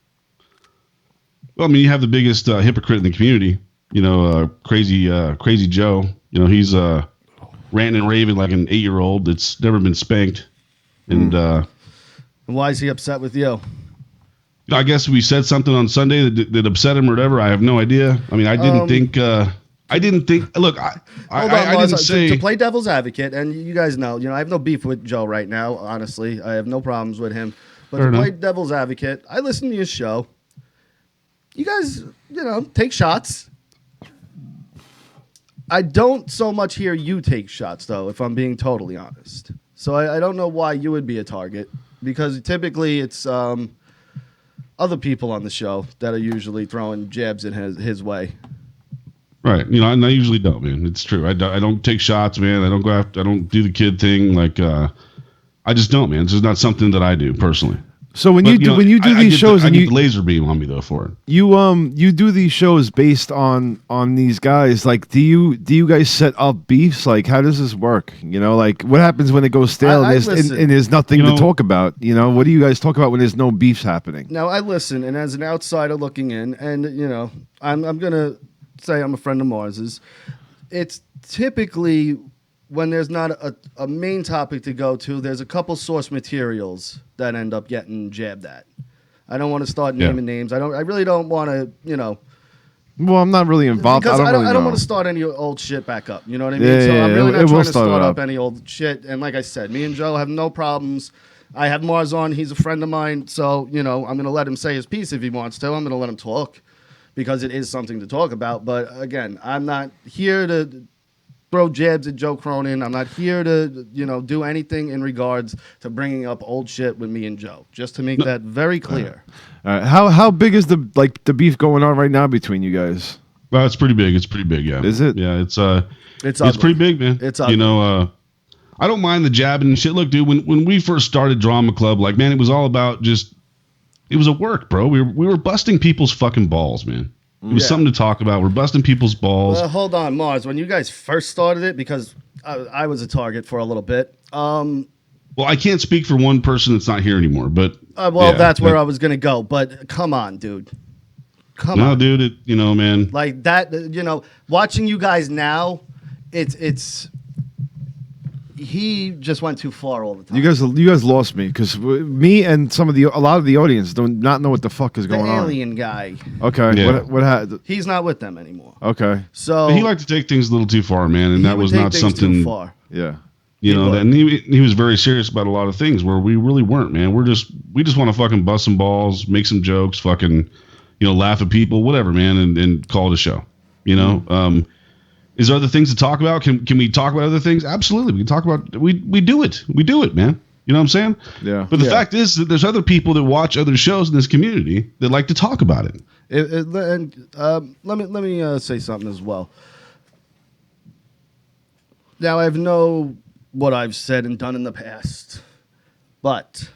Well, I mean, you have the biggest hypocrite in the community, you know, crazy Joe. You know, he's ranting and raving like an 8-year-old that's never been spanked, and And why is he upset with you? I guess we said something on Sunday that upset him or whatever. I have no idea. I mean, I didn't think. I didn't think. Look, I Mars, didn't say. to play devil's advocate, and you guys know, I have no beef with Joe right now. Honestly, I have no problems with him. But Fair to play enough. devil's advocate, I listen to your show. You guys, take shots. I don't so much hear you take shots, though, if I'm being totally honest. So I don't know why you would be a target, because typically it's other people on the show that are usually throwing jabs in his way. Right. You know, and I usually don't, man. It's true. I don't take shots, man. I don't go after. I don't do the kid thing. Like, I just don't, man. It's just not something that I do personally. So when But, you know, do I these get shows I and get you the laser beam on me though for it. you do these shows based on these guys, like do you guys set up beefs? Like how does this work? You know, like what happens when it goes stale I and, listen. and there's nothing You to know- talk about? You know, what do you guys talk about when there's no beefs happening? Now I listen, and as an outsider looking in, and I'm gonna say I'm a friend of Mars's. It's typically when there's not a main topic to go to, there's a couple source materials that end up getting jabbed at. I don't want to start Yeah. naming names. I really don't want to, Well, I'm not really involved. because I don't really I don't know. want to start any old shit back up. You know what I mean? Yeah, So yeah, I'm really it not will trying to start start it up up. any old shit. And like I said, me and Joe have no problems. I have Mars on. He's a friend of mine. So, I'm going to let him say his piece if he wants to. I'm going to let him talk because it is something to talk about. But again, I'm not here to throw jabs at Joe Cronin. I'm not here to, do anything in regards to bringing up old shit with me and Joe. Just to make that very clear. All right. How big is the beef going on right now between you guys? Well, it's pretty big. It's pretty big. Yeah. Is it? Yeah. It's ugly. pretty big, man. It's ugly. I don't mind the jabbing and shit. Look, dude, when we first started Drama Club, like, man, it was all about it was a work, bro. We were busting people's fucking balls, man. It was Yeah. something to talk about. We're busting people's balls. Hold on, Mars. When you guys first started it, because I was a target for a little bit. Well, I can't speak for one person that's not here anymore, but Well, yeah, that's where I was gonna go. But come on, dude. Come no, on, dude. Man. like that. Watching you guys now, it's. He just went too far all the time. You guys lost me because me and a lot of the audience do not know what the fuck is the going alien guy, on. Okay. Yeah. What happened? he's not with them anymore. Okay. So He liked to take things a little too far, man, and he that would was take not things something. too far. Yeah. You know, would. and he was very serious about a lot of things where we really weren't, man. We just want to fucking bust some balls, make some jokes, fucking, laugh at people, whatever, man, and call it a show. Is there other things to talk about? Can we talk about other things? Absolutely, we can talk about. We do it, man. You know what I'm saying? Yeah. But the Yeah. fact is that there's other people that watch other shows in this community that like to talk about it. Let me say something as well. Now I know what I've said and done in the past, but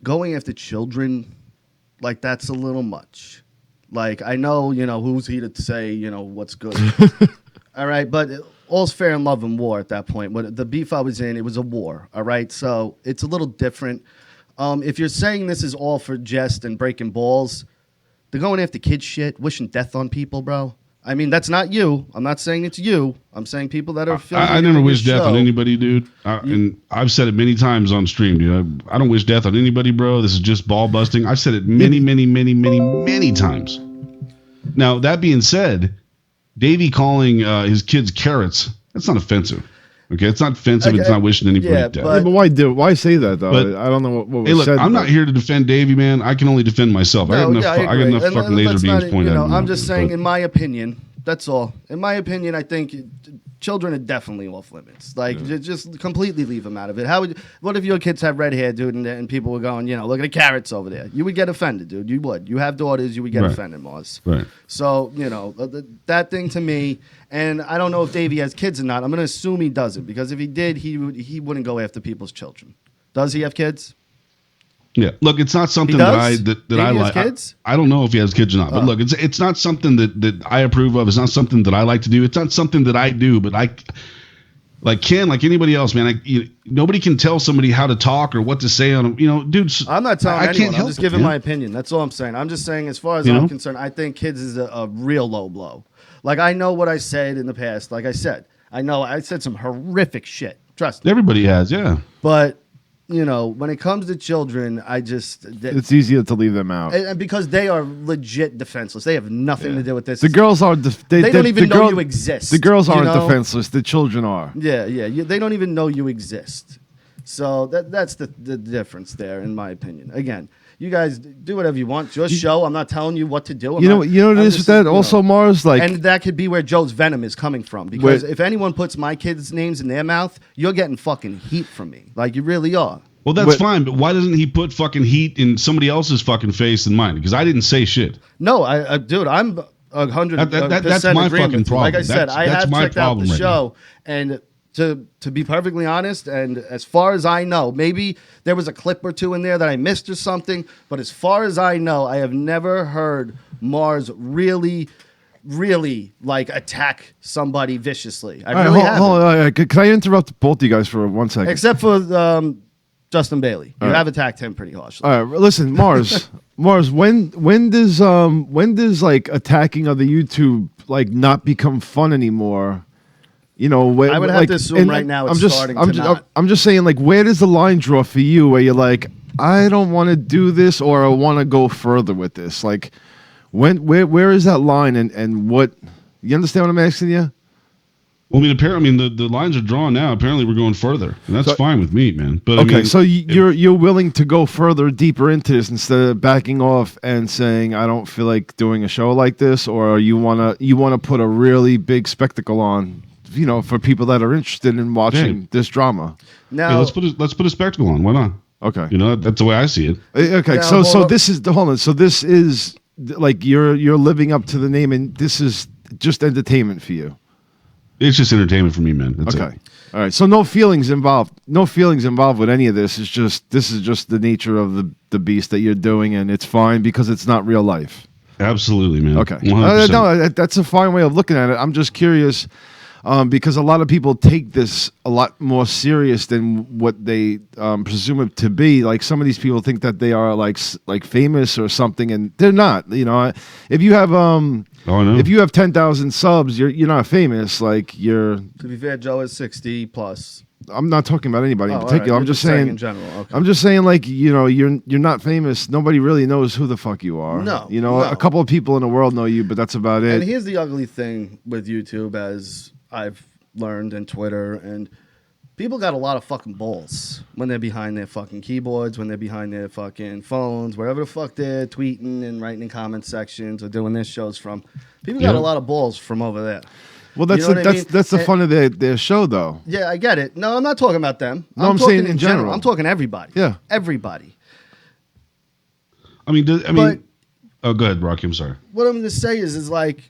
going after children, like, that's a little much. Like, I know, who's he to say, what's good. All right, but all's fair in love and war at that point. When the beef I was in, it was a war. All right, so it's a little different. If you're saying this is all for jest and breaking balls, they're going after kid shit, wishing death on people, bro. I mean, that's not you. I'm not saying it's you. I'm saying people that are. I never wish death on anybody, dude. And I've said it many times on stream, dude. I don't wish death on anybody, bro. This is just ball busting. I've said it many, many, many, many, many times. Now, that being said, Davey calling his kids carrots, that's not offensive. Okay, it's not offensive. It's not wishing anybody death. But why say that though? But, I don't know what hey, was look, said. I'm not here to defend Davey, man. I can only defend myself. I got enough fucking laser beams pointed at me. I'm just saying, in my opinion, that's all. In my opinion, I think children are definitely off limits. Like, just completely leave them out of it. What if your kids have red hair, dude, and people were going, look at the carrots over there? You would get offended, dude. You would. You have daughters, you would get offended, Mars. Right. So, that thing to me, and I don't know if Davey has kids or not. I'm going to assume he doesn't, because if he did, he wouldn't go after people's children. Does he have kids? Yeah, look, it's not something that I like. Kids? I don't know if he has kids or not, but look, it's not something that I approve of. It's not something that I like to do. It's not something that I do, but I like anybody else, man. Nobody can tell somebody how to talk or what to say on them. Dude. I'm not telling anyone. Can't help I'm just giving my opinion. That's all I'm saying. I'm just saying, as far as I'm concerned, I think kids is a real low blow. Like, I know what I said in the past. Like I said, I said some horrific shit. Trust me. Everybody has, yeah. But when it comes to children, it's easier to leave them out. And because they are legit defenseless. They have nothing to do with this. The girls are. They don't even know you exist. The girls aren't defenseless. The children are. Yeah. They don't even know you exist. So that's the difference there, in my opinion. Again, you guys do whatever you want. It's your show. I'm not telling you what to do. You know what it is with that? Also, Mars, like, and that could be where Joe's venom is coming from. Because if anyone puts my kids' names in their mouth, you're getting fucking heat from me. Like, you really are. Well, that's fine, but why doesn't he put fucking heat in somebody else's fucking face than mine? Because I didn't say shit. No, dude, I'm 100%. That's my fucking problem. Like I said, I have checked out the show, now. and to be perfectly honest, and as far as I know, maybe there was a clip or two in there that I missed or something, but as far as I know, I have never heard Mars really like attack somebody viciously. I really haven't. Hold on. Can I interrupt both of you guys for 1 second? Except for Justin Bailey. You have attacked him pretty harshly. All right, listen, Mars. Mars, when does like attacking other YouTube like not become fun anymore? I would have to assume right now it's starting to not. I'm just saying, like, where does the line draw for you where you're like, I don't want to do this, or I want to go further with this? Like, where is that line, and what? You understand what I'm asking you? Well, the lines are drawn now. Apparently, we're going further, and that's fine with me, man. But okay, so you're willing to go further, deeper into this instead of backing off and saying I don't feel like doing a show like this, or you wanna put a really big spectacle on, for people that are interested in watching this drama. Now, let's put a spectacle on. Why not? Okay, that's the way I see it. Okay, now, so this is hold on. So this is like you're living up to the name, and this is just entertainment for you. It's just entertainment for me, man. That's okay. it. All right. So no feelings involved. No feelings involved with any of this. This is just the nature of the beast that you're doing, and it's fine because it's not real life. Absolutely, man. Okay. 100%. No, that's a fine way of looking at it. I'm just curious because a lot of people take this a lot more serious than what they presume it to be. Like, some of these people think that they are like famous or something, and they're not. If you have if you have 10,000 subs, you're not famous. Like, you're. To be fair, Joe is 60 plus. I'm not talking about anybody in particular. Right. I'm just saying in general. Okay. I'm just saying, like, you're not famous. Nobody really knows who the fuck you are. No. A couple of people in the world know you, but that's about it. And here's the ugly thing with YouTube, as I've learned, and Twitter, and people got a lot of fucking balls when they're behind their fucking keyboards, when they're behind their fucking phones, wherever the fuck they're tweeting and writing in comment sections or doing their shows from. People got a lot of balls from over there. Well, that's that's the fun of their show, though. Yeah, I get it. No, I'm not talking about them. No, I'm saying in general. I'm talking everybody. Yeah, everybody. Oh, go ahead, Rocky. I'm sorry. What I'm going to say is like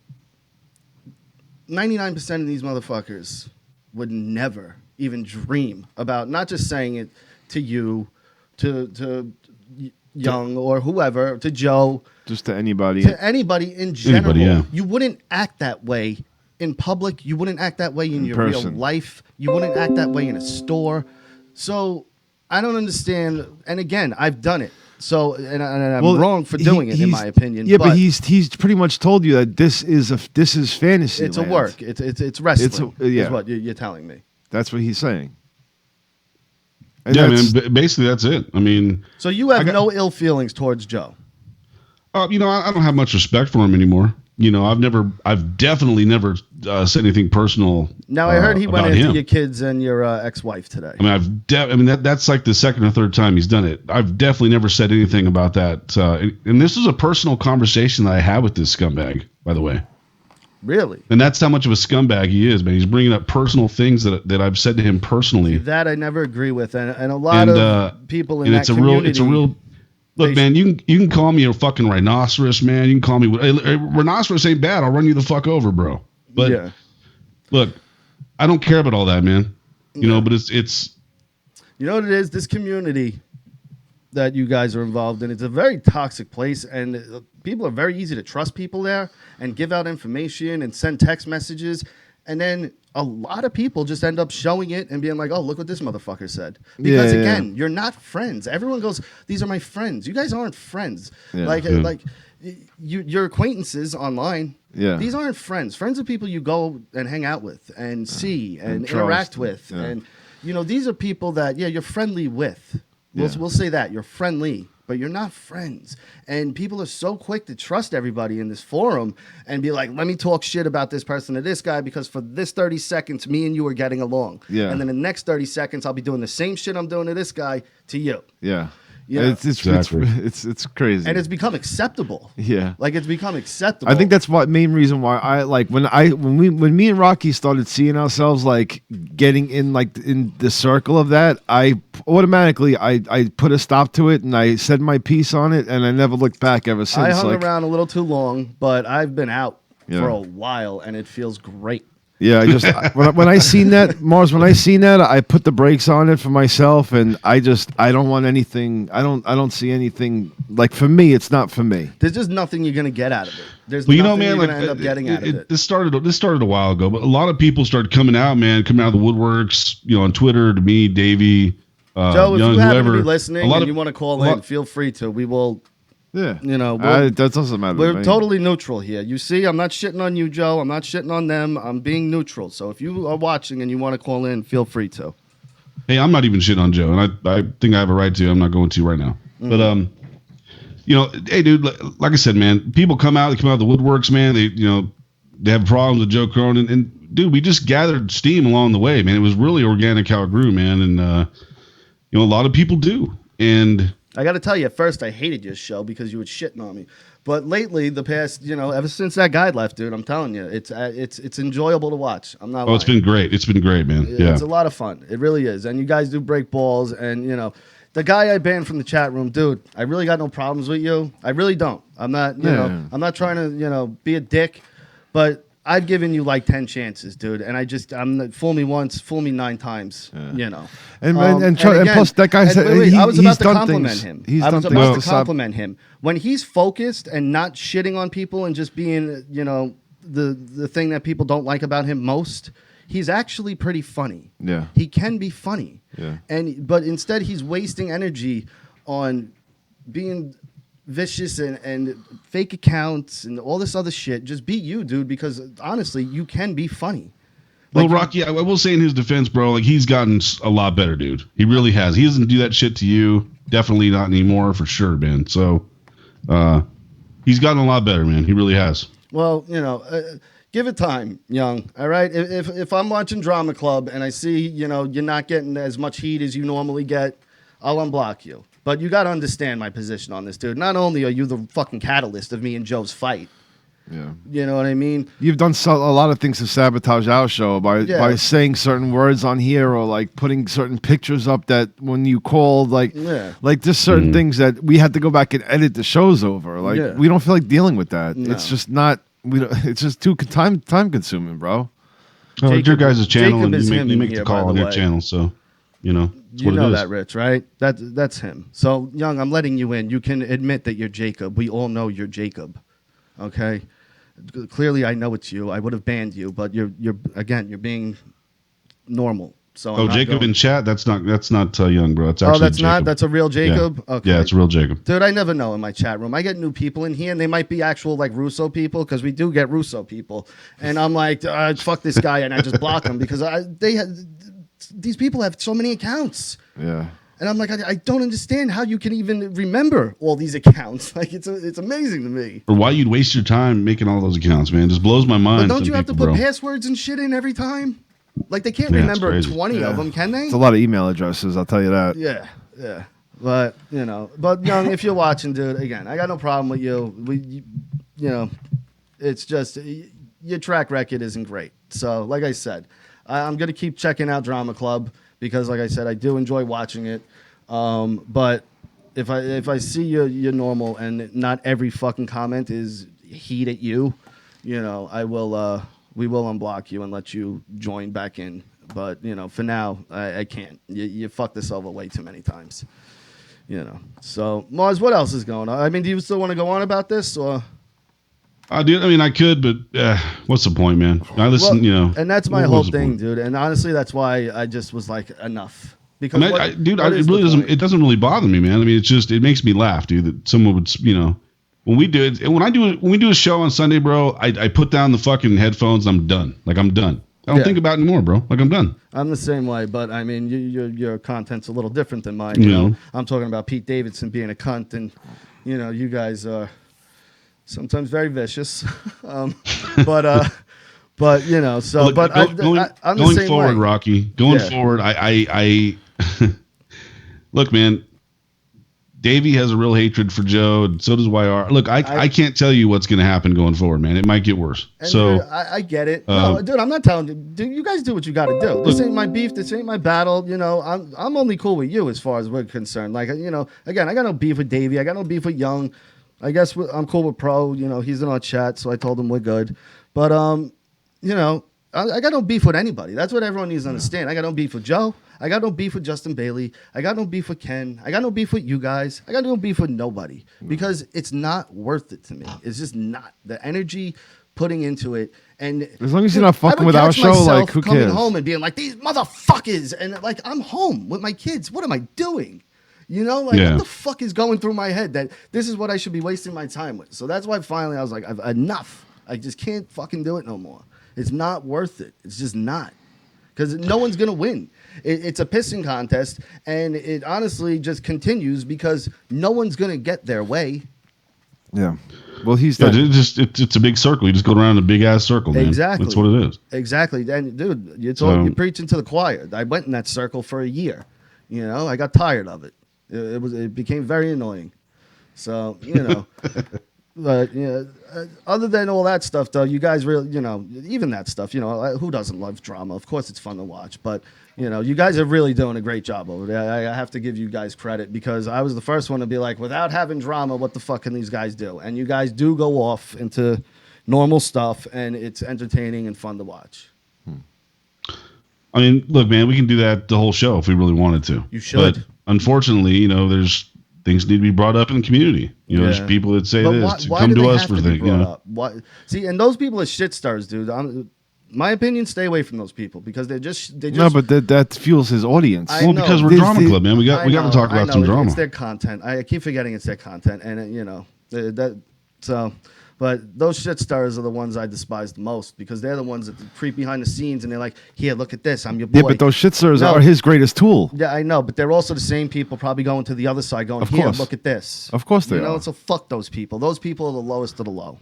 99% of these motherfuckers would never even dream about not just saying it to you, to Young or whoever, to Joe, just to anybody, in general. Anybody, yeah. You wouldn't act that way in public. You wouldn't act that way in your person. real life. You wouldn't act that way in a store. So I don't understand. And again, I've done it. So, and I'm wrong for doing it, in my opinion. Yeah, but he's pretty much told you that this is fantasy. It's land. a work. It's wrestling. Yeah. Is what you're telling me. That's what he's saying. And yeah, man. Basically, that's it. I mean, so you have no ill feelings towards Joe. I don't have much respect for him ananymore. I've definitely never said anything personal. Now I heard he went into him. your kids and your ex-wife today. I mean, that's like the second or third time he's done it. I've definitely never said anything about that. And this was a personal conversation that I had with this scumbag, by the way. Really? And that's how much of a scumbag he is, man. He's bringing up personal things that I've said to him personally. That I never agree with, and a lot of people in that community. It's a real. Look, man, you can call me a fucking rhinoceros, man. You can call me rhinoceros ain't bad. I'll run you the fuck over, bro. But look, I don't care about all that, man. You know, but it's. You know what it is? This community that you guys are involved in, it's a very toxic place, and people are very easy to trust people there and give out information and send text messages, and then a lot of people just end up showing it and being like, oh, look what this motherfucker said. Because again, you're not friends. Everyone goes, these are my friends. You guys aren't friends. Yeah. Like your acquaintances online. Yeah. These aren't friends. Friends are people you go and hang out with and see and trust. interact with. Yeah. And, these are people that, you're friendly with. We'll say that. You're friendly, but you're not friends. And people are so quick to trust everybody in this forum and be like, let me talk shit about this person to this guy because for this 30 seconds, me and you are getting along. Yeah. And then the next 30 seconds, I'll be doing the same shit I'm doing to this guy to you. Yeah. Yeah. It's crazy. And it's become acceptable. Yeah. Like it's become acceptable. I think that's what main reason why I like when me and Rocky started seeing ourselves like getting in the circle of that, I automatically I put a stop to it and I said my piece on it and I never looked back ever since. I hung around a little too long, but I've been out for a while and it feels great. Yeah, I just when I seen that, Mars, when I seen that, I put the brakes on it for myself, and I don't want anything. I don't see anything like for me. It's not for me. There's just nothing you're gonna get out of it. There's well, nothing man, you're like gonna end up getting out of it. This started a while ago, but a lot of people started coming out of the woodworks. On Twitter to me, Davey, Joe, if Young, you happen whoever, to be listening and you want to call in, feel free to. We will. Yeah, that doesn't matter. We're totally neutral here. You see, I'm not shitting on you, Joe. I'm not shitting on them. I'm being neutral. So if you are watching and you want to call in, feel free to. Hey, I'm not even shitting on Joe, and I think I have a right to. I'm not going to right now. But hey, dude, like I said, man, people come out of the woodworks, man. They have problems with Joe Cronin, and dude, we just gathered steam along the way, man. It was really organic how it grew, man, and a lot of people do, and. I got to tell you, at first I hated your show because you were shitting on me. But lately, the past, ever since that guy left, dude, I'm telling you, it's enjoyable to watch. I'm not. Oh, it's been great. It's been great, man. It's a lot of fun. It really is. And you guys do break balls. And the guy I banned from the chat room, dude, I really got no problems with you. I really don't. I'm not. I'm not trying to be a dick, but. I've given you like 10 chances, dude, and I'm fool me once, fool me 9 times, And plus that guy said I was about to done compliment things. him. He's I was done about things to compliment him when he's focused and not shitting on people and just being, the thing that people don't like about him most. He's actually pretty funny. Yeah, he can be funny. Yeah, but instead he's wasting energy on being vicious and fake accounts and all this other shit. Just be you, dude, because honestly, you can be funny. Well, Rocky, I will say in his defense, bro, like he's gotten a lot better, dude. He really has. He doesn't do that shit to you. Definitely not anymore, for sure, man. So, he's gotten a lot better, man. He really has. Well, give it time, Young. All right. If I'm watching Drama Club and I see, you're not getting as much heat as you normally get, I'll unblock you. But you got to understand my position on this, dude. Not only are you the fucking catalyst of me and Joe's fight. Yeah. You know what I mean? You've done a lot of things to sabotage our show by saying certain words on here or like putting certain pictures up that when you called, like just certain things that we had to go back and edit the shows over. Like we don't feel like dealing with that. No. It's just not. It's just too time consuming, bro. Oh, it's your guys' channel, Jacob and you make the call on your channel, so you know that, Rich, right? That's him. So, Young, I'm letting you in. You can admit that you're Jacob. We all know you're Jacob. Okay. Clearly, I know it's you. I would have banned you, but you're being normal. So Oh, Jacob in chat. That's not young, bro. It's actually that's Jacob. not. That's a real Jacob. Yeah. Okay. Yeah, it's a real Jacob. Dude, I never know in my chat room. I get new people in here, and they might be actual like Russo people because we do get Russo people, and I'm like, fuck this guy, and I just block them because these people have so many accounts. Yeah. And I'm like, I don't understand how you can even remember all these accounts. Like, it's amazing to me. Or why you'd waste your time making all those accounts, man. It just blows my mind. But don't you have to put bro. passwords and shit in every time? Like, they can't Yeah, it's remember crazy. 20 of them, can they? It's a lot of email addresses, I'll tell you that. Yeah. But, Young, if you're watching, dude, again, I got no problem with you. It's just your track record isn't great. So, like I said, I'm going to keep checking out Drama Club because, like I said, I do enjoy watching it. But if I see you're normal and not every fucking comment is heat at you, I will we will unblock you and let you join back in. But for now, I can't. You fucked this over way too many times. So Mars, what else is going on? I mean, do you still want to go on about this or? I do. I mean, I could, but what's the point, man? I listen, And that's my whole thing, dude. And honestly, that's why I just was like, enough. Because it really doesn't. It doesn't really bother me, man. I mean, it makes me laugh, dude. That someone would, when we do it, when we do a show on Sunday, bro, I put down the fucking headphones. I'm done. Like I'm done. I don't think about it anymore, bro. Like I'm done. I'm the same way, but I mean, your content's a little different than mine. You know, I'm talking about Pete Davidson being a cunt, and you guys are sometimes very vicious. But so Look, but I'm the going same forward, way. Rocky. Going forward, I look, man. Davey has a real hatred for Joe, and so does YR. Look, I can't tell you what's going to happen going forward, man. It might get worse. So dude, I get it. No, dude, I'm not telling you. Dude, you guys do what you got to do. This ain't my beef. This ain't my battle. I'm only cool with you as far as we're concerned. Like, again, I got no beef with Davey. I got no beef with Young. I guess I'm cool with Pro. He's in our chat, so I told him we're good. But I got no beef with anybody. That's what everyone needs to understand. I got no beef with Joe. I got no beef with Justin Bailey. I got no beef with Ken. I got no beef with you guys. I got no beef with nobody because it's not worth it to me. It's just not. The energy putting into it. And as long as you're not fucking with our show, like, who cares? Coming home and being like, these motherfuckers. And like, I'm home with my kids. What am I doing? What the fuck is going through my head that this is what I should be wasting my time with? So that's why finally I was like, enough. I just can't fucking do it no more. It's not worth it. It's just not. Because no one's going to win. It's a pissing contest, and it honestly just continues because no one's going to get their way. Yeah. Well, it's a big circle. You just go around in a big-ass circle, man. Exactly. That's what it is. Exactly. And, dude, you're preaching to the choir. I went in that circle for a year. I got tired of it. It became very annoying. So, But other than all that stuff, though, you guys really, even that stuff, who doesn't love drama? Of course, it's fun to watch. But you guys are really doing a great job over there. I have to give you guys credit because I was the first one to be like, without having drama, what the fuck can these guys do? And you guys do go off into normal stuff, and it's entertaining and fun to watch. I mean, look, man, we can do that the whole show if we really wanted to. You should. But unfortunately, there's things need to be brought up in the community. There's people that say this to come to us for things. See, and those people are shit stars, dude. My opinion, stay away from those people because they just. No, but that fuels his audience. Well, because we're Drama Club, man. We got to talk about some drama. It's their content. I keep forgetting it's their content, and But those shit stars are the ones I despise the most because they're the ones that creep behind the scenes and they're like, here, look at this. I'm your boy. Yeah, but those shit stars are his greatest tool. Yeah, I know. But they're also the same people probably going to the other side going, here, look at this. Of course they are. So fuck those people. Those people are the lowest of the low.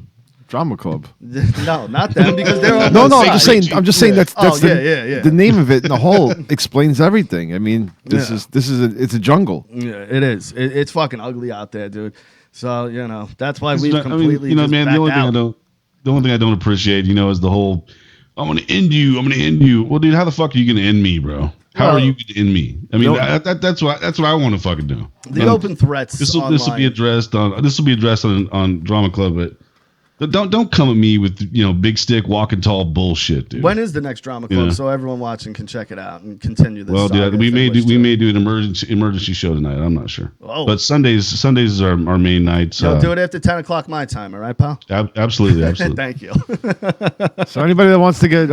Drama Club. No, not them because they're on No, side. I'm just saying that's the name of it and the whole explains everything. I mean, it's a jungle. Yeah, it is. It's fucking ugly out there, dude. So, that's why we've completely man, the only thing I don't appreciate, is the whole, I'm going to end you. Well, dude, how the fuck are you going to end me, bro? How are you going to end me? I mean, that's what I want to fucking do. The open threats. This will be addressed on Drama Club, but Don't come at me with big stick walking tall bullshit, dude. When is the next drama club so everyone watching can check it out and continue this? Well, saga we if may they wish do to? an emergency show tonight. I'm not sure. Oh. But Sundays is our main nights. You'll do it after 10 o'clock my time, all right, pal? Absolutely. Thank you. So anybody that wants to get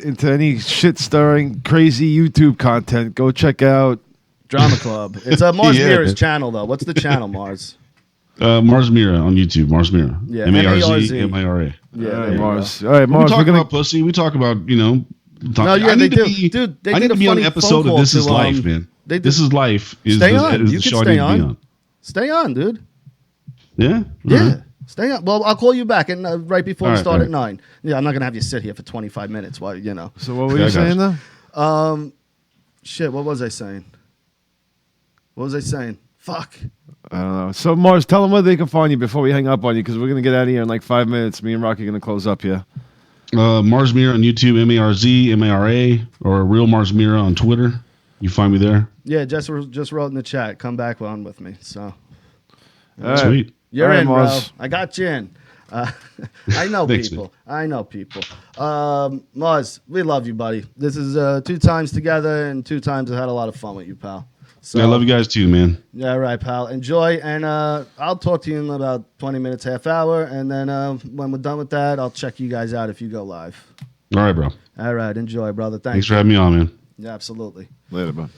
into any shit stirring, crazy YouTube content, go check out. Drama Club. It's a Mars Yeah. Mirror's channel, though. What's the channel, Mars? Mars Mira on YouTube. Mars Mira. Yeah, MARZ MIRA. Yeah, All there right, you Mars. go. All right, We Mars. talk We're gonna. about pussy. We talk about No, yeah, I they need to do. be, Dude, they I need did to a be on funny an phone episode of call This Is to, Life, man. they This did- Is Life is Stay the, on. is You the can show I stay need to be on. on. Stay on, dude. Yeah. Yeah. All right. Stay on. Well, I'll call you back and right before All we right, start all at 9. Yeah, I'm not going to have you sit here for 25 minutes while, So what were Yeah, you I got saying you. though? Shit, what was I saying? Fuck. I don't know. So Mars, tell them where they can find you before we hang up on you, because we're gonna get out of here in like 5 minutes. Me and Rocky are gonna close up here. Mars Mira on YouTube, MARZ MARA, or Real Mars Mira on Twitter. You find me there. Yeah, just wrote in the chat. Come back on with me. So All right. Sweet. you're All right, in, Mars. bro. I got you in. I know Thanks, people. I know people. Mars, we love you, buddy. This is 2 times together, and 2 times I had a lot of fun with you, pal. So, I love you guys too, man. Yeah, all right, pal. Enjoy, and I'll talk to you in about 20 minutes, half hour, and then when we're done with that, I'll check you guys out if you go live. All right, bro. All right, enjoy, brother. Thanks for having me on, man. Yeah, absolutely. Later, bud.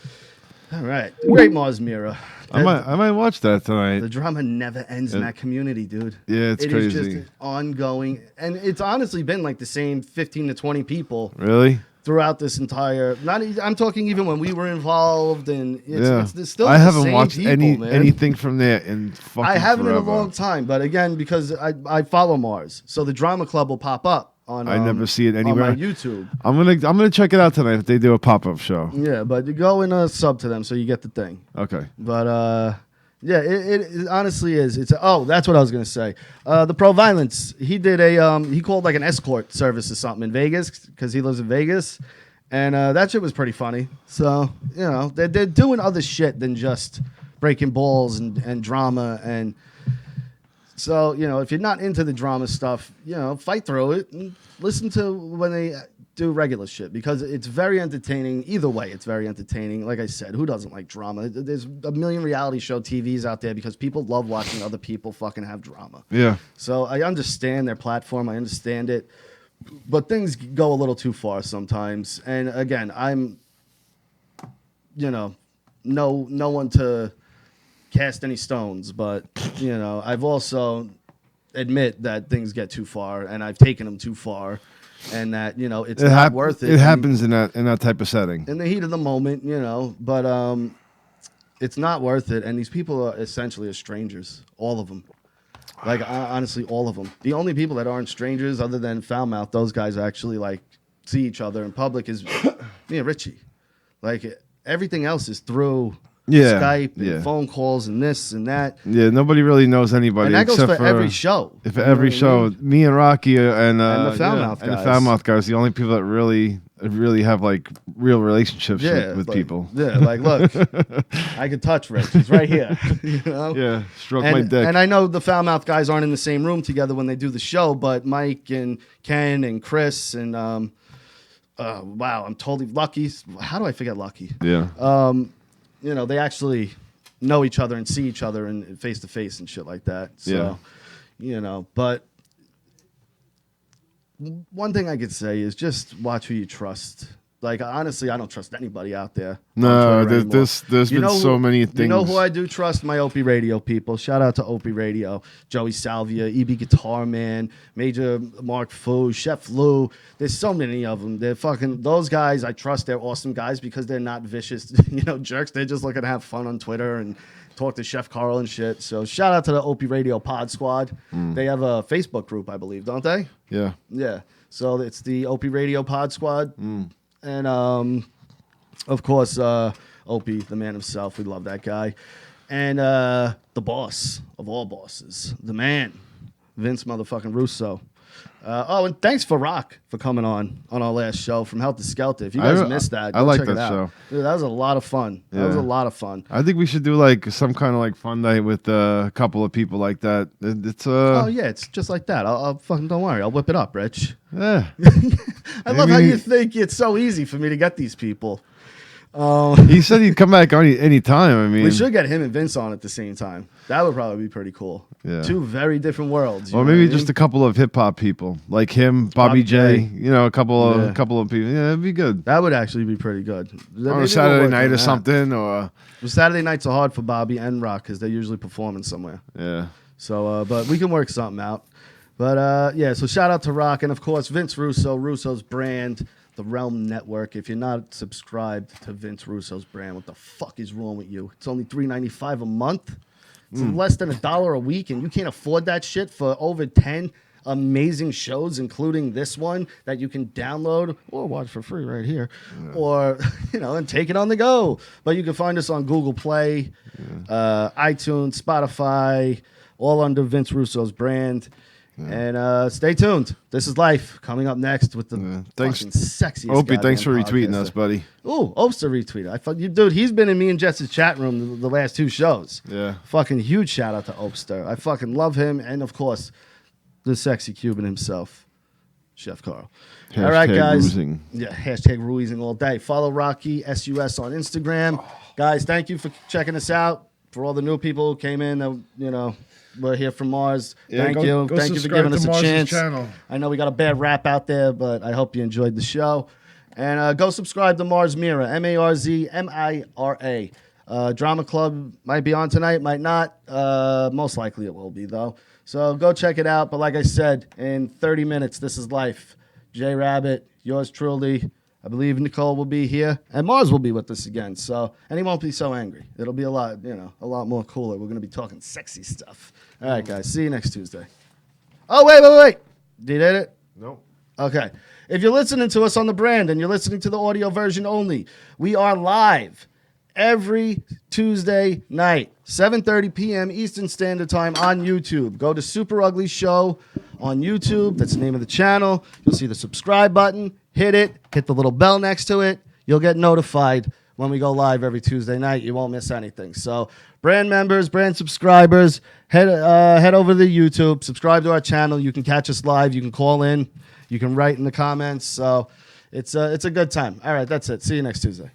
All right, great Mars Mira. I might watch that tonight. The drama never ends in that community, dude. Yeah, it's It crazy. is just ongoing, and it's honestly been like the same 15 to 20 people Really? throughout this entire. I'm talking even when we were involved, and it's still. I the haven't same watched people, man. anything from there in fucking I haven't forever. in a long time, but again, because I follow Mars, so the drama club will pop up on. I never see it anywhere. on my YouTube. I'm gonna check it out tonight if they do a pop-up show. Yeah, but you go and sub to them so you get the thing. Okay. But yeah, it honestly is. It's that's what I was gonna say. The pro violence. He did he called like an escort service or something in Vegas because he lives in Vegas, and that shit was pretty funny. So they're doing other shit than just breaking balls and drama. And so if you're not into the drama stuff, fight through it and listen to when they do regular shit, because it's very entertaining. Either way, it's very entertaining. Like I said, who doesn't like drama? There's a million reality show TVs out there because people love watching other people fucking have drama. Yeah. So I understand their platform. I understand it. But things go a little too far sometimes. And again, I'm, no one to cast any stones, but, I've also admit that things get too far and I've taken them too far. And that it's not worth it. It happens in that type of setting. In the heat of the moment, but it's not worth it. And these people are essentially strangers, all of them. Like honestly, all of them. The only people that aren't strangers, other than Foulmouth, those guys actually like see each other in public, is me and Richie. Like everything else is through Skype and phone calls and this and that. Yeah, nobody really knows anybody. And that goes except for every show. If every show, me and Rocky and the Foulmouth and the guys. Foulmouth guys, the only people that really have like real relationships with like, people. Yeah, like look, I can touch Rich. He's right here. Yeah, stroke my dick. And I know the Foulmouth guys aren't in the same room together when they do the show, but Mike and Ken and Chris and wow, I'm totally Lucky. How do I forget Lucky? Yeah. They actually know each other and see each other and face to face and shit like that. So, but one thing I could say is just watch who you trust. Like honestly, I don't trust anybody out there. No, on Twitter anymore. there's been so many things. You know who I do trust? My Opie Radio people. Shout out to Opie Radio, Joey Salvia, EB Guitar Man, Major Mark Fu, Chef Lou. There's so many of them. They're fucking those guys. I trust. They're awesome guys because they're not vicious, jerks. They're just looking to have fun on Twitter and talk to Chef Carl and shit. So shout out to the Opie Radio Pod Squad. They have a Facebook group, I believe, don't they? Yeah. Yeah. So it's the Opie Radio Pod Squad. And of course, Opie, the man himself. We love that guy. And the boss of all bosses, the man, Vince motherfucking Russo. And thanks for Rock for coming on our last show from Helter Skelter. If you guys missed that, go like check that it out. show. Dude, that was a lot of fun. That was a lot of fun. I think we should do like some kind of like fun night with a couple of people like that. It's Oh yeah, it's just like that. I'll fucking don't worry. I'll whip it up, Rich. yeah. I love how you think it's so easy for me to get these people. He said he'd come back any time. I mean, We should get him and Vince on at the same time. That would probably be pretty cool. Yeah. Two very different worlds. or maybe just a couple of hip hop people like him, Bobby J. J. You know, a couple of people. Yeah, it'd be good That would actually be pretty good. Maybe on we'll a Saturday work night on or that. something. Or Well, Saturday nights are hard for Bobby and Rock because they're usually performing somewhere. yeah. So, but we can work something out. But yeah, so shout out to Rock and of course Vince Russo, Russo's brand, the Realm Network. If you're not subscribed to Vince Russo's brand, what the fuck is wrong with you? It's only $3.95 a month. It's less than $1 a week, and you can't afford that shit for over 10 amazing shows, including this one that you can download or watch for free right here, or and take it on the go. But you can find us on Google Play, iTunes, Spotify, all under Vince Russo's brand. And stay tuned. This is Life coming up next with the Thanks. fucking sexiest. Opie, thanks for goddamn retweeting podcaster. us, buddy. Ooh, Opster retweeted. I thought you, dude. He's been in me and Jess's chat room the last two shows. Yeah. Fucking huge shout out to Opster. I fucking love him, and of course, the sexy Cuban himself, Chef Carl. All right, Hashtag guys. Ruizing. Yeah, hashtag Ruizing all day. Follow Rocky SUS on Instagram. Guys, thank you for checking us out. For all the new people who came in, that we're here from Mars. Thank you for giving us a chance. Channel. I know we got a bad rap out there, but I hope you enjoyed the show. And go subscribe to Mars Mira, MarzMira. Drama Club might be on tonight, might not. Most likely it will be, though. So go check it out. But like I said, in 30 minutes, this is Life. J Rabbit, yours truly. I believe Nicole will be here, and Mars will be with us again. So, and he won't be so angry. It'll be a lot more cooler. We're going to be talking sexy stuff. All right, guys. See you next Tuesday. Oh, wait. Did you hit it? Nope. Okay. If you're listening to us on the brand and you're listening to the audio version only, we are live every Tuesday night, 7:30 p.m. Eastern Standard Time on YouTube. Go to Super Ugly Show on YouTube. That's the name of the channel. You'll see the subscribe button. Hit it. Hit the little bell next to it. You'll get notified when we go live every Tuesday night. You won't miss anything. So brand members, brand subscribers, head over to the YouTube. Subscribe to our channel. You can catch us live. You can call in. You can write in the comments. So it's a good time. All right, that's it. See you next Tuesday.